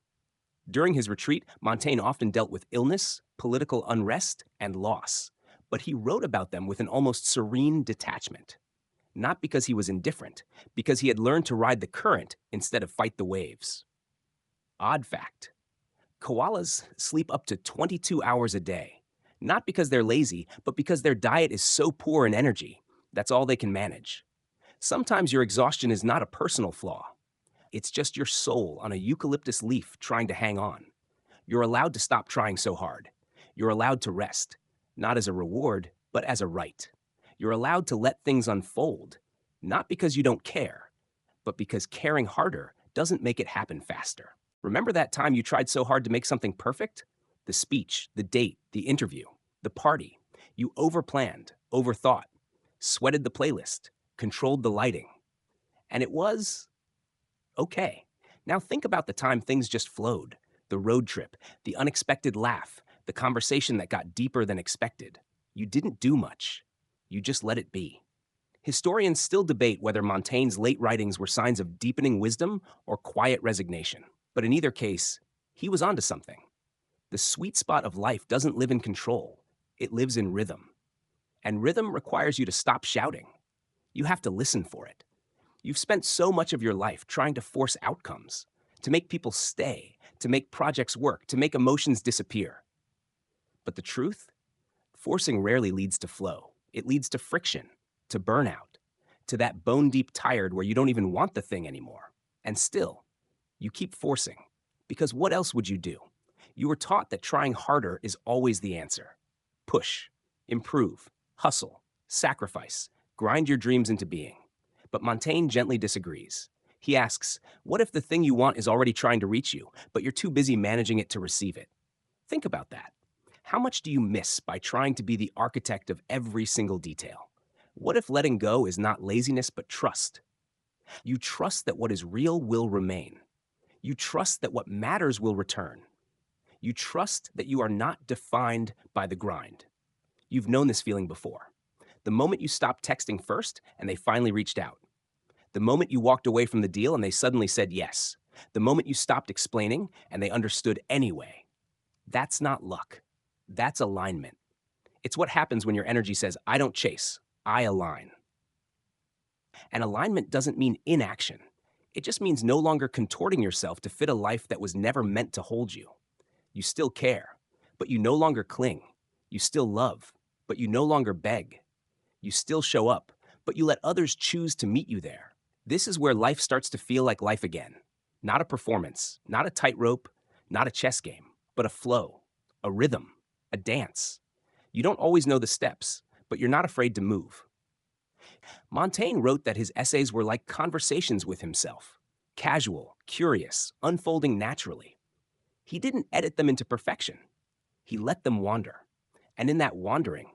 During his retreat, Montaigne often dealt with illness, political unrest, and loss. But he wrote about them with an almost serene detachment. Not because he was indifferent, because he had learned to ride the current instead of fight the waves. Odd fact. Koalas sleep up to 22 hours a day. Not because they're lazy, but because their diet is so poor in energy. That's all they can manage. Sometimes your exhaustion is not a personal flaw. It's just your soul on a eucalyptus leaf trying to hang on. You're allowed to stop trying so hard. You're allowed to rest, not as a reward, but as a right. You're allowed to let things unfold, not because you don't care, but because caring harder doesn't make it happen faster. Remember that time you tried so hard to make something perfect? The speech, the date, the interview, the party. You overplanned, overthought, sweated the playlist, controlled the lighting. And it was okay. Now think about the time things just flowed. The road trip, the unexpected laugh, the conversation that got deeper than expected. You didn't do much. You just let it be. Historians still debate whether Montaigne's late writings were signs of deepening wisdom or quiet resignation. But in either case, he was onto something. The sweet spot of life doesn't live in control. It lives in rhythm. And rhythm requires you to stop shouting. You have to listen for it. You've spent so much of your life trying to force outcomes, to make people stay, to make projects work, to make emotions disappear. But the truth? Forcing rarely leads to flow. It leads to friction, to burnout, to that bone-deep tired where you don't even want the thing anymore. And still, you keep forcing. Because what else would you do? You were taught that trying harder is always the answer. Push, improve, hustle, sacrifice, grind your dreams into being. But Montaigne gently disagrees. He asks, what if the thing you want is already trying to reach you, but you're too busy managing it to receive it? Think about that. How much do you miss by trying to be the architect of every single detail? What if letting go is not laziness but trust? You trust that what is real will remain. You trust that what matters will return. You trust that you are not defined by the grind. You've known this feeling before. The moment you stopped texting first and they finally reached out. The moment you walked away from the deal and they suddenly said yes. The moment you stopped explaining and they understood anyway. That's not luck. That's alignment. It's what happens when your energy says, I don't chase, I align. And alignment doesn't mean inaction. It just means no longer contorting yourself to fit a life that was never meant to hold you. You still care, but you no longer cling. You still love, but you no longer beg. You still show up, but you let others choose to meet you there. This is where life starts to feel like life again. Not a performance, not a tightrope, not a chess game, but a flow, a rhythm, a dance. You don't always know the steps, but you're not afraid to move. Montaigne wrote that his essays were like conversations with himself, casual, curious, unfolding naturally. He didn't edit them into perfection. He let them wander. And in that wandering,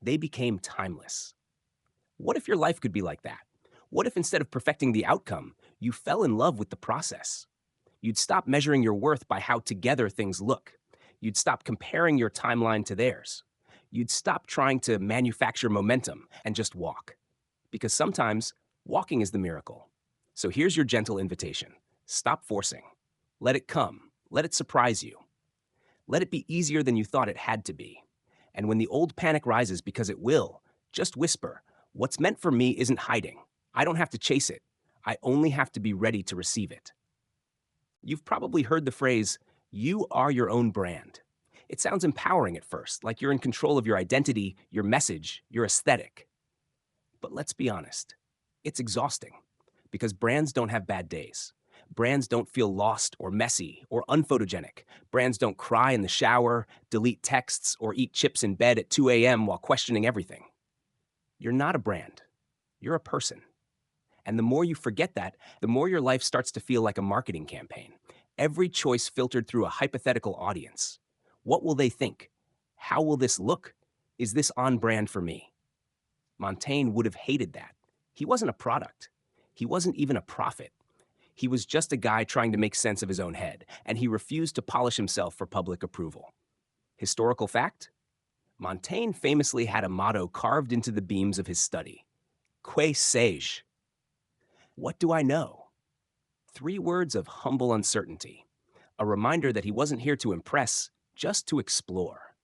they became timeless. What if your life could be like that? What if instead of perfecting the outcome, you fell in love with the process? You'd stop measuring your worth by how together things look. You'd stop comparing your timeline to theirs. You'd stop trying to manufacture momentum and just walk. Because sometimes walking is the miracle. So here's your gentle invitation. Stop forcing. Let it come. Let it surprise you. Let it be easier than you thought it had to be. And when the old panic rises, because it will, just whisper, what's meant for me isn't hiding. I don't have to chase it. I only have to be ready to receive it. You've probably heard the phrase, you are your own brand. It sounds empowering at first, like you're in control of your identity, your message, your aesthetic. But let's be honest, it's exhausting because brands don't have bad days. Brands don't feel lost or messy or unphotogenic. Brands don't cry in the shower, delete texts, or eat chips in bed at 2 a.m. while questioning everything. You're not a brand. You're a person. And the more you forget that, the more your life starts to feel like a marketing campaign. Every choice filtered through a hypothetical audience. What will they think? How will this look? Is this on brand for me? Montaigne would have hated that. He wasn't a product. He wasn't even a prophet. He was just a guy trying to make sense of his own head, and he refused to polish himself for public approval. Historical fact? Montaigne famously had a motto carved into the beams of his study. Que sais-je? What do I know? 3 words of humble uncertainty. A reminder that he wasn't here to impress, just to explore.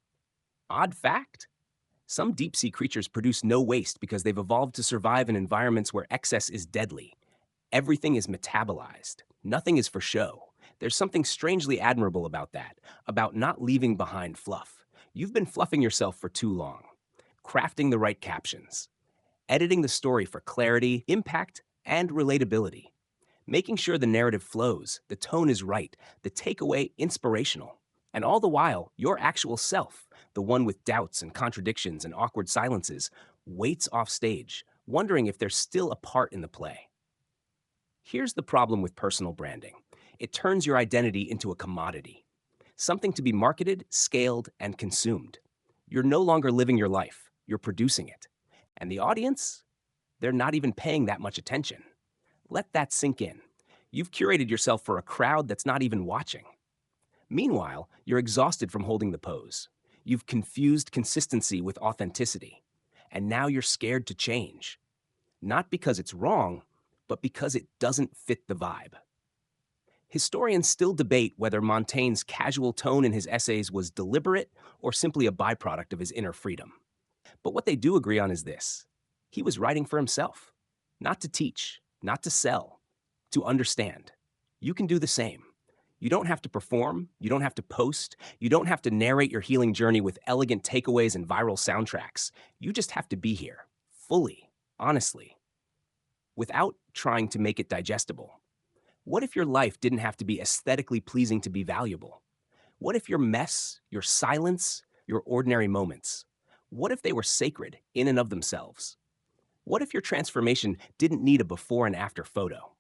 Odd fact? Some deep-sea creatures produce no waste because they've evolved to survive in environments where excess is deadly. Everything is metabolized. Nothing is for show. There's something strangely admirable about that, about not leaving behind fluff. You've been fluffing yourself for too long. Crafting the right captions. Editing the story for clarity, impact, and relatability. Making sure the narrative flows, the tone is right, the takeaway inspirational. And all the while, your actual self, the one with doubts and contradictions and awkward silences, waits off stage, wondering if there's still a part in the play. Here's the problem with personal branding. It turns your identity into a commodity, something to be marketed, scaled, and consumed. You're no longer living your life, you're producing it. And the audience? They're not even paying that much attention. Let that sink in. You've curated yourself for a crowd that's not even watching. Meanwhile, you're exhausted from holding the pose. You've confused consistency with authenticity. And now you're scared to change. Not because it's wrong, but because it doesn't fit the vibe. Historians still debate whether Montaigne's casual tone in his essays was deliberate or simply a byproduct of his inner freedom. But what they do agree on is this. He was writing for himself, not to teach, not to sell, to understand. You can do the same. You don't have to perform, you don't have to post, you don't have to narrate your healing journey with elegant takeaways and viral soundtracks. You just have to be here, fully, honestly, without trying to make it digestible. What if your life didn't have to be aesthetically pleasing to be valuable? What if your mess, your silence, your ordinary moments, what if they were sacred in and of themselves? What if your transformation didn't need a before and after photo?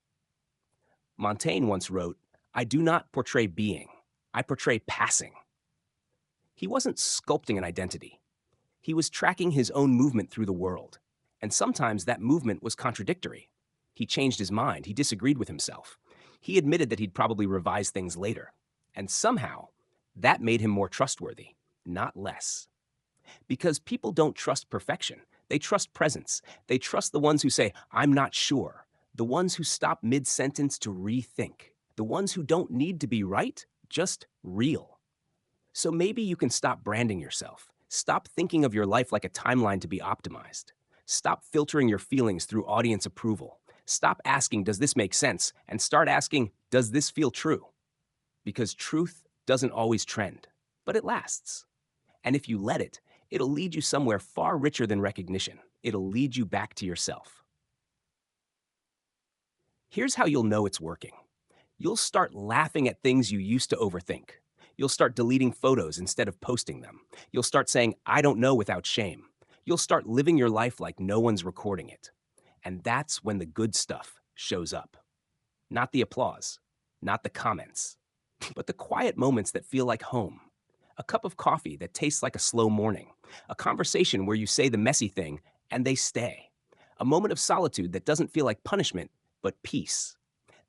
Montaigne once wrote, I do not portray being, I portray passing. He wasn't sculpting an identity. He was tracking his own movement through the world. And sometimes that movement was contradictory. He changed his mind, he disagreed with himself. He admitted that he'd probably revise things later. And somehow, that made him more trustworthy, not less. Because people don't trust perfection, they trust presence. They trust the ones who say, I'm not sure. The ones who stop mid sentence to rethink. The ones who don't need to be right, just real. So maybe you can stop branding yourself. Stop thinking of your life like a timeline to be optimized. Stop filtering your feelings through audience approval. Stop asking, does this make sense? And start asking, does this feel true? Because truth doesn't always trend, but it lasts. And if you let it, it'll lead you somewhere far richer than recognition. It'll lead you back to yourself. Here's how you'll know it's working. You'll start laughing at things you used to overthink. You'll start deleting photos instead of posting them. You'll start saying, I don't know without shame. You'll start living your life like no one's recording it. And that's when the good stuff shows up. Not the applause, not the comments, but the quiet moments that feel like home. A cup of coffee that tastes like a slow morning. A conversation where you say the messy thing and they stay. A moment of solitude that doesn't feel like punishment, but peace.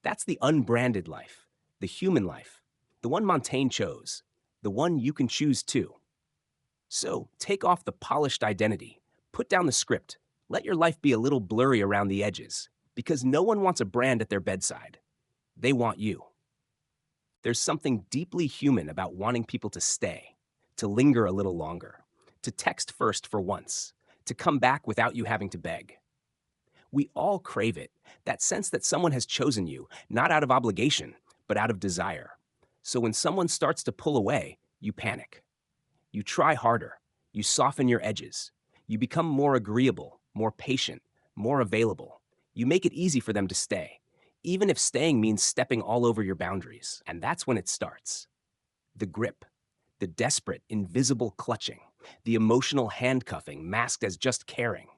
That's the unbranded life, the human life, the one Montaigne chose, the one you can choose too. So take off the polished identity, put down the script, let your life be a little blurry around the edges, because no one wants a brand at their bedside. They want you. There's something deeply human about wanting people to stay, to linger a little longer, to text first for once, to come back without you having to beg. We all crave it, that sense that someone has chosen you, not out of obligation, but out of desire. So when someone starts to pull away, you panic. You try harder. You soften your edges. You become more agreeable, more patient, more available. You make it easy for them to stay, even if staying means stepping all over your boundaries. And that's when it starts. The grip, the desperate, invisible clutching, the emotional handcuffing masked as just caring.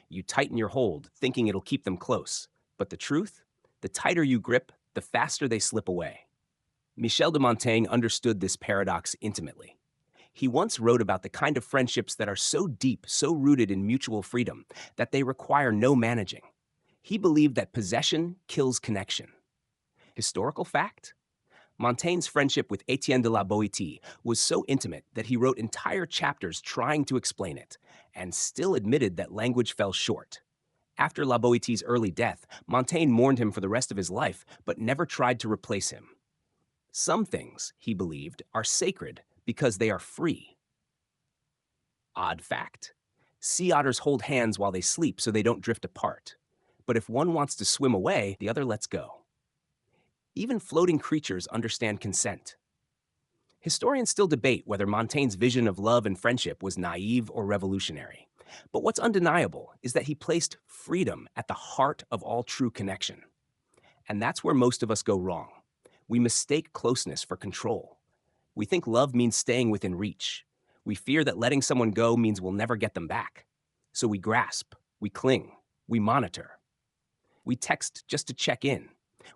You tighten your hold, thinking it'll keep them close. But the truth? The tighter you grip, the faster they slip away. Michel de Montaigne understood this paradox intimately. He once wrote about the kind of friendships that are so deep, so rooted in mutual freedom, that they require no managing. He believed that possession kills connection. Historical fact? Montaigne's friendship with Etienne de la Boétie was so intimate that he wrote entire chapters trying to explain it, and still admitted that language fell short. After La Boétie's early death, Montaigne mourned him for the rest of his life, but never tried to replace him. Some things, he believed, are sacred because they are free. Odd fact. Sea otters hold hands while they sleep so they don't drift apart. But if one wants to swim away, the other lets go. Even floating creatures understand consent. Historians still debate whether Montaigne's vision of love and friendship was naive or revolutionary. But what's undeniable is that he placed freedom at the heart of all true connection. And that's where most of us go wrong. We mistake closeness for control. We think love means staying within reach. We fear that letting someone go means we'll never get them back. So we grasp, we cling, we monitor. We text just to check in.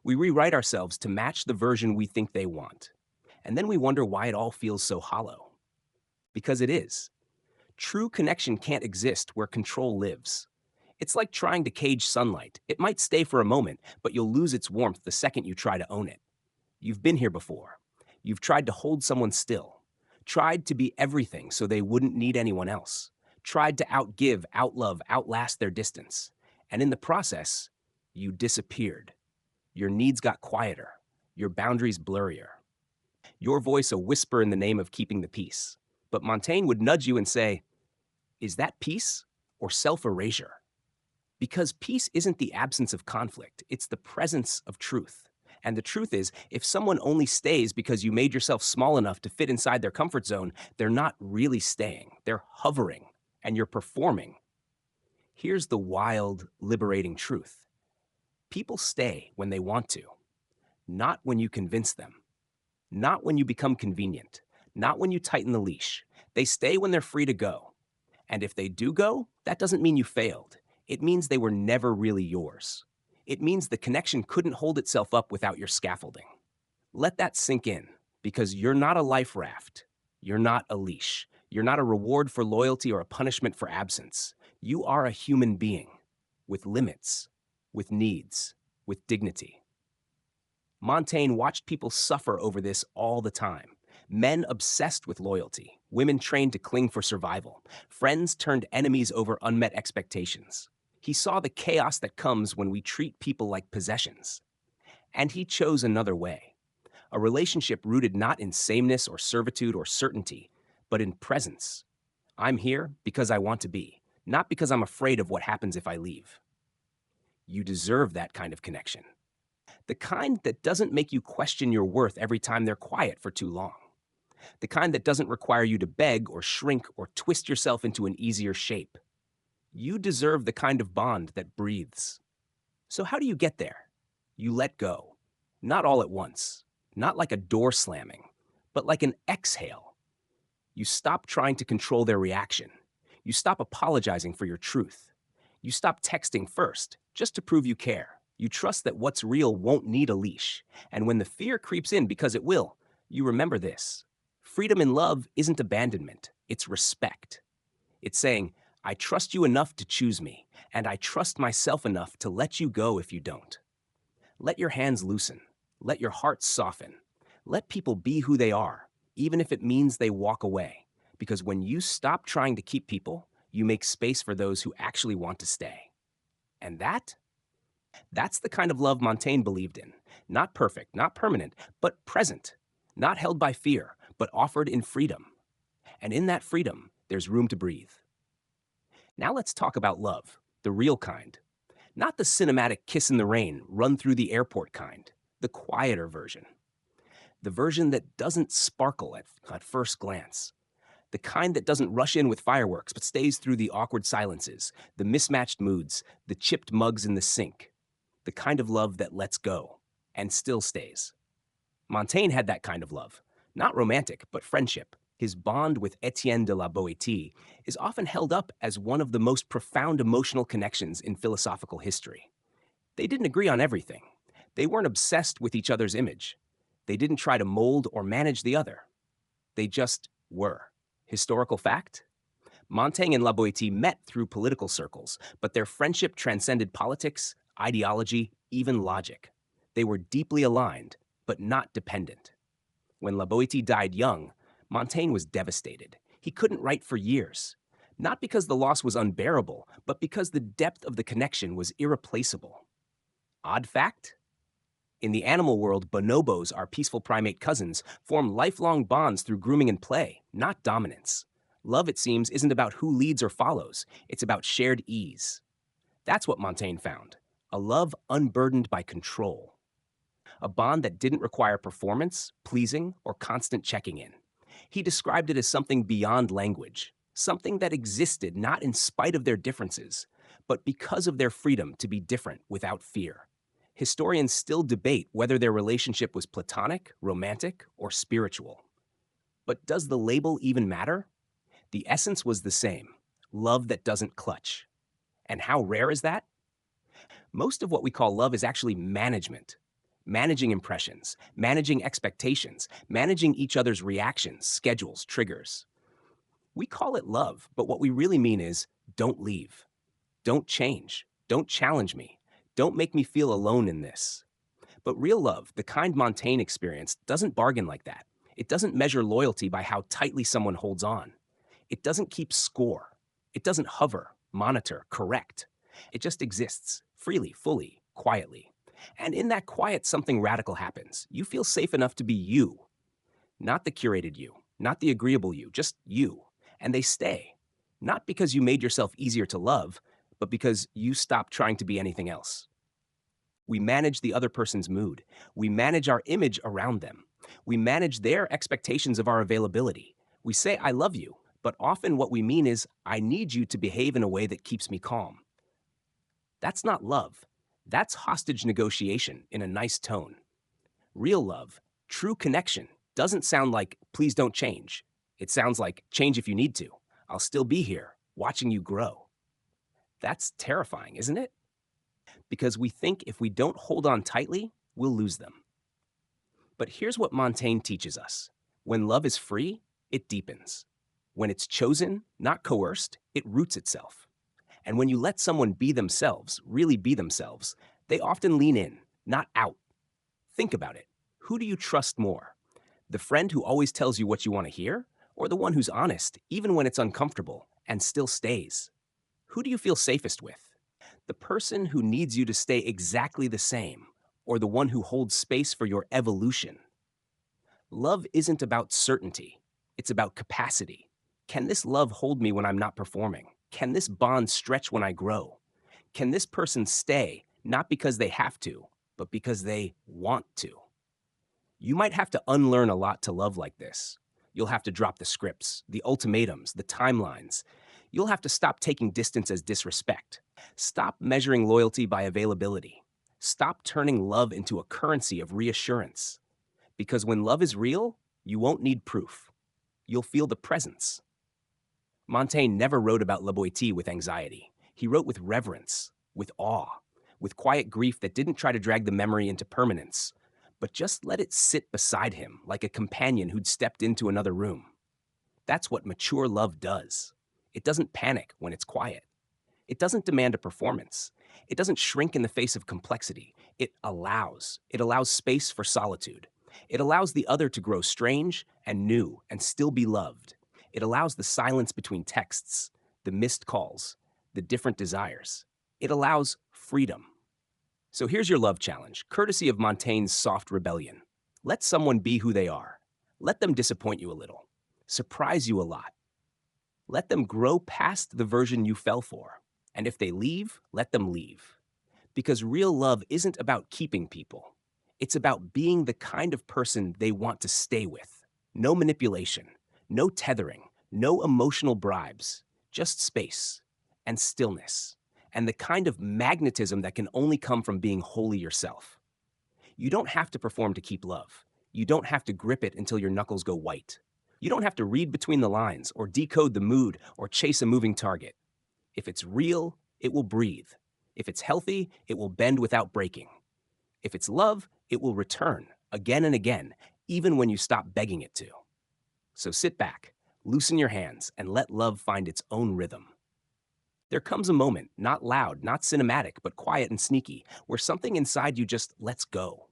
We rewrite ourselves to match the version we think they want. And then we wonder why it all feels so hollow. Because it is. True connection can't exist where control lives. It's like trying to cage sunlight. It might stay for a moment, but you'll lose its warmth the second you try to own it. You've been here before. You've tried to hold someone still. Tried to be everything so they wouldn't need anyone else. Tried to outgive, outlove, outlast their distance. And in the process, you disappeared. Your needs got quieter. Your boundaries blurrier. Your voice a whisper in the name of keeping the peace. But Montaigne would nudge you and say, is that peace or self-erasure? Because peace isn't the absence of conflict, it's the presence of truth. And the truth is, if someone only stays because you made yourself small enough to fit inside their comfort zone, they're not really staying. They're hovering, and you're performing. Here's the wild, liberating truth. People stay when they want to, not when you convince them. Not when you become convenient, not when you tighten the leash. They stay when they're free to go. And if they do go, that doesn't mean you failed. It means they were never really yours. It means the connection couldn't hold itself up without your scaffolding. Let that sink in, because you're not a life raft. You're not a leash. You're not a reward for loyalty or a punishment for absence. You are a human being with limits, with needs, with dignity. Montaigne watched people suffer over this all the time. Men obsessed with loyalty, women trained to cling for survival, friends turned enemies over unmet expectations. He saw the chaos that comes when we treat people like possessions. And he chose another way, a relationship rooted not in sameness or servitude or certainty, but in presence. I'm here because I want to be, not because I'm afraid of what happens if I leave. You deserve that kind of connection. The kind that doesn't make you question your worth every time they're quiet for too long. The kind that doesn't require you to beg or shrink or twist yourself into an easier shape. You deserve the kind of bond that breathes. So how do you get there? You let go. Not all at once. Not like a door slamming, but like an exhale. You stop trying to control their reaction. You stop apologizing for your truth. You stop texting first, just to prove you care. You trust that what's real won't need a leash. And when the fear creeps in, because it will, you remember this. Freedom in love isn't abandonment, it's respect. It's saying, I trust you enough to choose me, and I trust myself enough to let you go if you don't. Let your hands loosen. Let your heart soften. Let people be who they are, even if it means they walk away. Because when you stop trying to keep people, you make space for those who actually want to stay. And that's the kind of love Montaigne believed in. Not perfect, not permanent, but present. Not held by fear, but offered in freedom. And in that freedom, there's room to breathe. Now let's talk about love, the real kind. Not the cinematic kiss in the rain, run through the airport kind, the quieter version. The version that doesn't sparkle at first glance. The kind that doesn't rush in with fireworks, but stays through the awkward silences, the mismatched moods, the chipped mugs in the sink. The kind of love that lets go and still stays. Montaigne had that kind of love. Not romantic, but friendship. His bond with Etienne de la Boétie is often held up as one of the most profound emotional connections in philosophical history. They didn't agree on everything. They weren't obsessed with each other's image. They didn't try to mold or manage the other. They just were. Historical fact? Montaigne and La Boétie met through political circles, but their friendship transcended politics, ideology, even logic. They were deeply aligned, but not dependent. When La Boétie died young, Montaigne was devastated. He couldn't write for years. Not because the loss was unbearable, but because the depth of the connection was irreplaceable. Odd fact? In the animal world, bonobos, our peaceful primate cousins, form lifelong bonds through grooming and play, not dominance. Love, it seems, isn't about who leads or follows. It's about shared ease. That's what Montaigne found. A love unburdened by control. A bond that didn't require performance, pleasing, or constant checking in. He described it as something beyond language, something that existed not in spite of their differences, but because of their freedom to be different without fear. Historians still debate whether their relationship was platonic, romantic, or spiritual. But does the label even matter? The essence was the same, love that doesn't clutch. And how rare is that? Most of what we call love is actually management. Managing impressions, managing expectations, managing each other's reactions, schedules, triggers. We call it love, but what we really mean is don't leave. Don't change. Don't challenge me. Don't make me feel alone in this. But real love, the kind Montaigne experienced, doesn't bargain like that. It doesn't measure loyalty by how tightly someone holds on. It doesn't keep score. It doesn't hover, monitor, correct. It just exists, freely, fully, quietly. And in that quiet, something radical happens. You feel safe enough to be you. Not the curated you, not the agreeable you, just you. And they stay. Not because you made yourself easier to love, but because you stopped trying to be anything else. We manage the other person's mood. We manage our image around them. We manage their expectations of our availability. We say, I love you, but often what we mean is, I need you to behave in a way that keeps me calm. That's not love. That's hostage negotiation in a nice tone. Real love, true connection, doesn't sound like, please don't change. It sounds like, change if you need to. I'll still be here, watching you grow. That's terrifying, isn't it? Because we think if we don't hold on tightly, we'll lose them. But here's what Montaigne teaches us. When love is free, it deepens. When it's chosen, not coerced, it roots itself. And when you let someone be themselves, really be themselves, they often lean in, not out. Think about it. Who do you trust more? The friend who always tells you what you want to hear? Or the one who's honest, even when it's uncomfortable, and still stays? Who do you feel safest with? The person who needs you to stay exactly the same, or the one who holds space for your evolution? Love isn't about certainty, it's about capacity. Can this love hold me when I'm not performing? Can this bond stretch when I grow? Can this person stay, not because they have to, but because they want to? You might have to unlearn a lot to love like this. You'll have to drop the scripts, the ultimatums, the timelines. You'll have to stop taking distance as disrespect. Stop measuring loyalty by availability. Stop turning love into a currency of reassurance. Because when love is real, you won't need proof. You'll feel the presence. Montaigne never wrote about La Boétie with anxiety. He wrote with reverence, with awe, with quiet grief that didn't try to drag the memory into permanence, but just let it sit beside him like a companion who'd stepped into another room. That's what mature love does. It doesn't panic when it's quiet. It doesn't demand a performance. It doesn't shrink in the face of complexity. It allows. It allows space for solitude. It allows the other to grow strange and new and still be loved. It allows the silence between texts, the missed calls, the different desires. It allows freedom. So here's your love challenge, courtesy of Montaigne's soft rebellion. Let someone be who they are. Let them disappoint you a little, surprise you a lot. Let them grow past the version you fell for. And if they leave, let them leave. Because real love isn't about keeping people. It's about being the kind of person they want to stay with. No manipulation, no tethering, no emotional bribes, just space and stillness, and the kind of magnetism that can only come from being wholly yourself. You don't have to perform to keep love. You don't have to grip it until your knuckles go white. You don't have to read between the lines or decode the mood or chase a moving target. If it's real, it will breathe. If it's healthy, it will bend without breaking. If it's love, it will return again and again, even when you stop begging it to. So sit back, loosen your hands, and let love find its own rhythm. There comes a moment, not loud, not cinematic, but quiet and sneaky, where something inside you just lets go.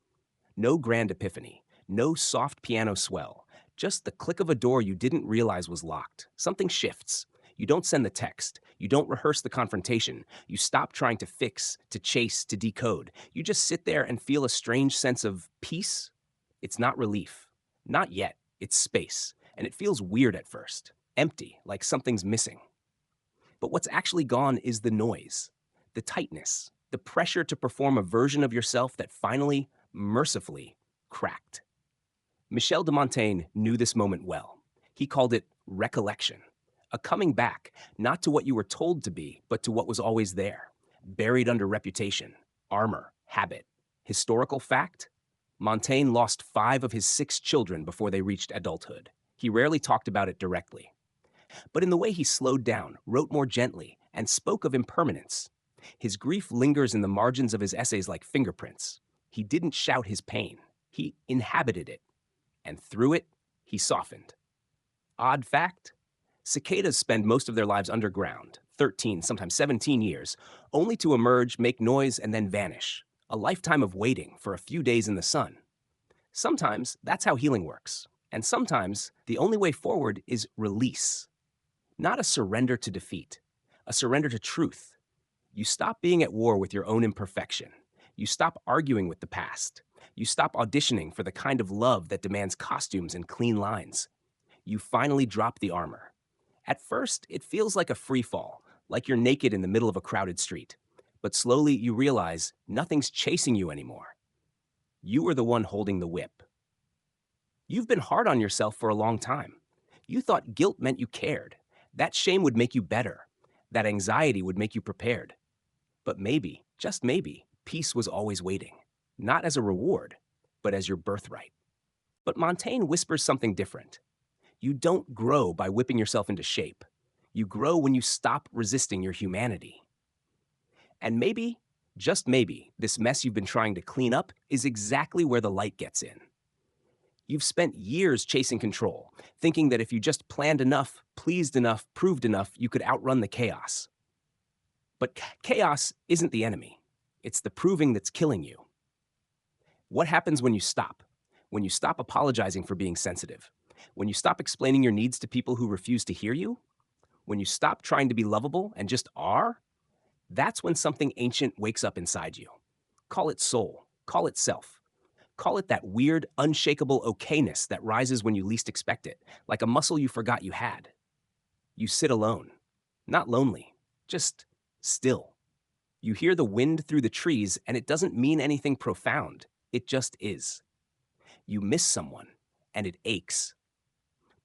No grand epiphany, no soft piano swell, just the click of a door you didn't realize was locked. Something shifts. You don't send the text. You don't rehearse the confrontation. You stop trying to fix, to chase, to decode. You just sit there and feel a strange sense of peace. It's not relief. Not yet. It's space. And it feels weird at first. Empty, like something's missing. But what's actually gone is the noise, the tightness, the pressure to perform a version of yourself that finally, mercifully, cracked. Michel de Montaigne knew this moment well. He called it recollection, a coming back, not to what you were told to be, but to what was always there, buried under reputation, armor, habit. Historical fact? Montaigne lost 5 of his 6 children before they reached adulthood. He rarely talked about it directly. But in the way he slowed down, wrote more gently, and spoke of impermanence. His grief lingers in the margins of his essays like fingerprints. He didn't shout his pain. He inhabited it. And through it, he softened. Odd fact? Cicadas spend most of their lives underground, 13, sometimes 17 years, only to emerge, make noise, and then vanish. A lifetime of waiting for a few days in the sun. Sometimes that's how healing works. And sometimes the only way forward is release. Not a surrender to defeat, a surrender to truth. You stop being at war with your own imperfection. You stop arguing with the past. You stop auditioning for the kind of love that demands costumes and clean lines. You finally drop the armor. At first, it feels like a free fall, like you're naked in the middle of a crowded street. But slowly you realize nothing's chasing you anymore. You are the one holding the whip. You've been hard on yourself for a long time. You thought guilt meant you cared. That shame would make you better. That anxiety would make you prepared. But maybe, just maybe, peace was always waiting. Not as a reward, but as your birthright. But Montaigne whispers something different. You don't grow by whipping yourself into shape. You grow when you stop resisting your humanity. And maybe, just maybe, this mess you've been trying to clean up is exactly where the light gets in. You've spent years chasing control, thinking that if you just planned enough, pleased enough, proved enough, you could outrun the chaos. But chaos isn't the enemy. It's the proving that's killing you. What happens when you stop? When you stop apologizing for being sensitive? When you stop explaining your needs to people who refuse to hear you? When you stop trying to be lovable and just are? That's when something ancient wakes up inside you. Call it soul. Call it self. Call it that weird, unshakable okayness that rises when you least expect it, like a muscle you forgot you had. You sit alone. Not lonely, just still. You hear the wind through the trees, and it doesn't mean anything profound. It just is. You miss someone, and it aches.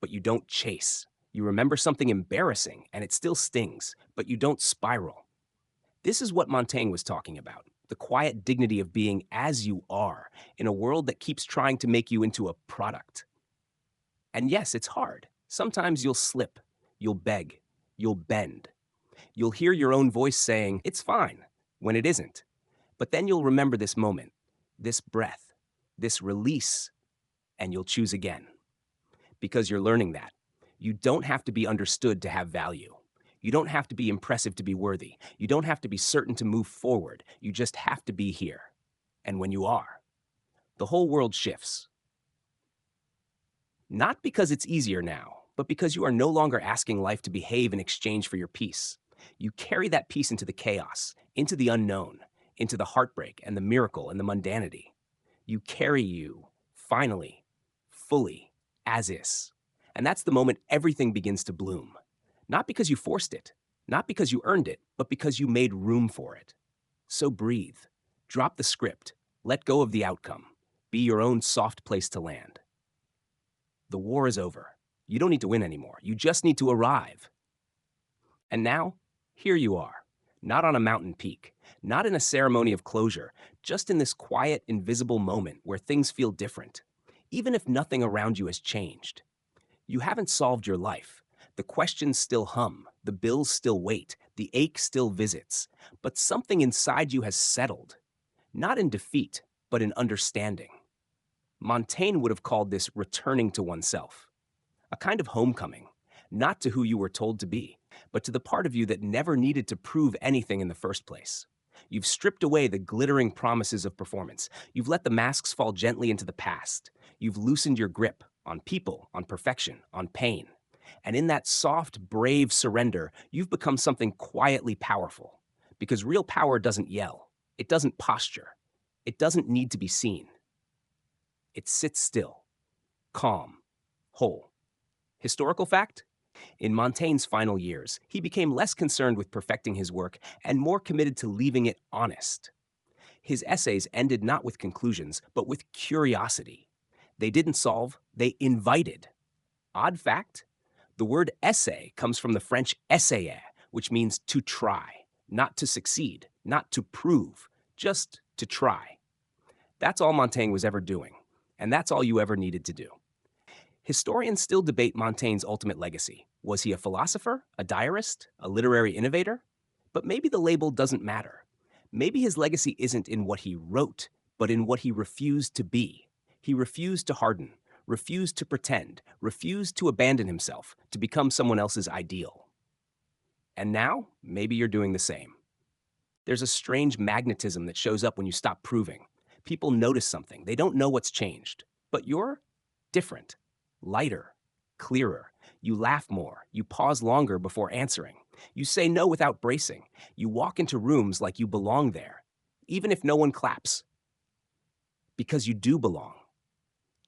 But you don't chase. You remember something embarrassing, and it still stings, but you don't spiral. This is what Montaigne was talking about, the quiet dignity of being as you are in a world that keeps trying to make you into a product. And yes, it's hard. Sometimes you'll slip, you'll beg, you'll bend. You'll hear your own voice saying, "It's fine," when it isn't. But then you'll remember this moment, this breath, this release, and you'll choose again. Because you're learning that. You don't have to be understood to have value. You don't have to be impressive to be worthy. You don't have to be certain to move forward. You just have to be here. And when you are, the whole world shifts. Not because it's easier now, but because you are no longer asking life to behave in exchange for your peace. You carry that peace into the chaos, into the unknown, into the heartbreak and the miracle and the mundanity. You carry you, finally, fully, as is. And that's the moment everything begins to bloom. Not because you forced it, not because you earned it, but because you made room for it. So breathe, drop the script, let go of the outcome, be your own soft place to land. The war is over. You don't need to win anymore. You just need to arrive. And now, here you are, not on a mountain peak, not in a ceremony of closure, just in this quiet, invisible moment where things feel different, even if nothing around you has changed. You haven't solved your life. The questions still hum, the bills still wait, the ache still visits, but something inside you has settled, not in defeat, but in understanding. Montaigne would have called this returning to oneself, a kind of homecoming, not to who you were told to be, but to the part of you that never needed to prove anything in the first place. You've stripped away the glittering promises of performance. You've let the masks fall gently into the past. You've loosened your grip on people, on perfection, on pain. And in that soft, brave surrender, you've become something quietly powerful. Because real power doesn't yell. It doesn't posture. It doesn't need to be seen. It sits still, calm, whole. Historical fact? In Montaigne's final years, he became less concerned with perfecting his work and more committed to leaving it honest. His essays ended not with conclusions, but with curiosity. They didn't solve, they invited. Odd fact? The word essay comes from the French essayer, which means to try, not to succeed, not to prove, just to try. That's all Montaigne was ever doing, and that's all you ever needed to do. Historians still debate Montaigne's ultimate legacy. Was he a philosopher, a diarist, a literary innovator? But maybe the label doesn't matter. Maybe his legacy isn't in what he wrote, but in what he refused to be. He refused to harden, refused to pretend, refused to abandon himself to become someone else's ideal. And now, maybe you're doing the same. There's a strange magnetism that shows up when you stop proving. People notice something. They don't know what's changed. But you're different, lighter, clearer. You laugh more. You pause longer before answering. You say no without bracing. You walk into rooms like you belong there, even if no one claps. Because you do belong.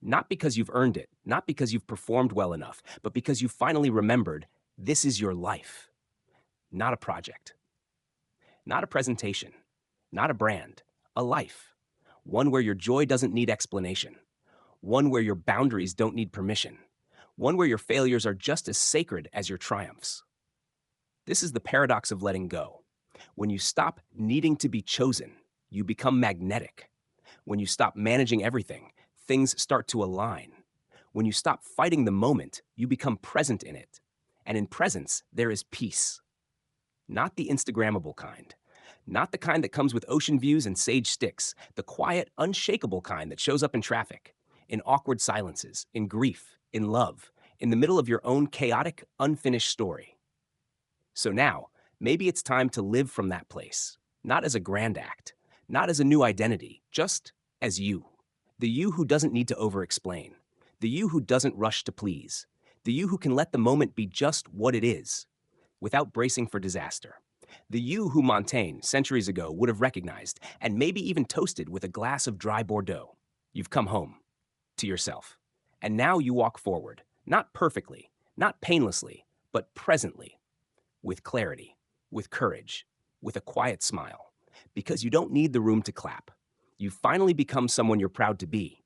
Not because you've earned it, not because you've performed well enough, but because you finally remembered this is your life. Not a project. Not a presentation. Not a brand. A life. One where your joy doesn't need explanation. One where your boundaries don't need permission. One where your failures are just as sacred as your triumphs. This is the paradox of letting go. When you stop needing to be chosen, you become magnetic. When you stop managing everything, things start to align. When you stop fighting the moment, you become present in it. And in presence, there is peace. Not the Instagrammable kind. Not the kind that comes with ocean views and sage sticks. The quiet, unshakable kind that shows up in traffic, in awkward silences, in grief, in love, in the middle of your own chaotic, unfinished story. So now, Maybe it's time to live from that place, not as a grand act, not as a new identity, just as you. The you who doesn't need to over-explain, the you who doesn't rush to please, the you who can let the moment be just what it is, without bracing for disaster. The you who Montaigne, centuries ago, would have recognized and maybe even toasted with a glass of dry Bordeaux. You've come home to yourself. And now you walk forward, not perfectly, not painlessly, but presently, with clarity, with courage, with a quiet smile, because you don't need the room to clap. You've finally become someone you're proud to be,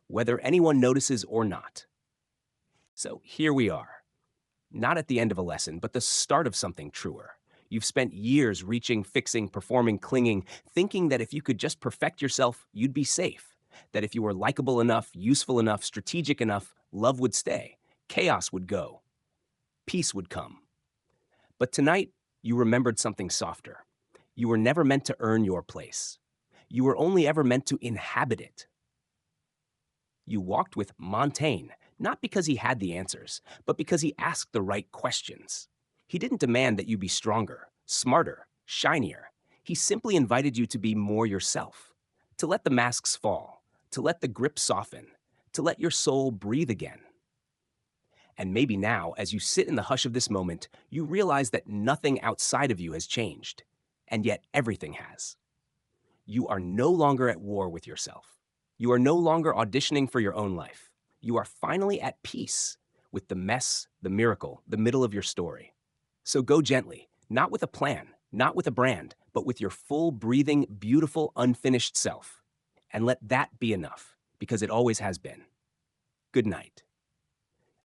whether anyone notices or not. So here we are, not at the end of a lesson, but the start of something truer. You've spent years reaching, fixing, performing, clinging, thinking that if you could just perfect yourself, you'd be safe. That if you were likable enough, useful enough, strategic enough, love would stay, chaos would go, peace would come. But tonight, you remembered something softer. You were never meant to earn your place. You were only ever meant to inhabit it. You walked with Montaigne, not because he had the answers, but because he asked the right questions. He didn't demand that you be stronger, smarter, shinier. He simply invited you to be more yourself, to let the masks fall, to let the grip soften, to let your soul breathe again. And maybe now, as you sit in the hush of this moment, you realize that nothing outside of you has changed, and yet everything has. You are no longer at war with yourself. You are no longer auditioning for your own life. You are finally at peace with the mess, the miracle, the middle of your story. So go gently, not with a plan, not with a brand, but with your full breathing, beautiful, unfinished self. And let that be enough, because it always has been. Good night.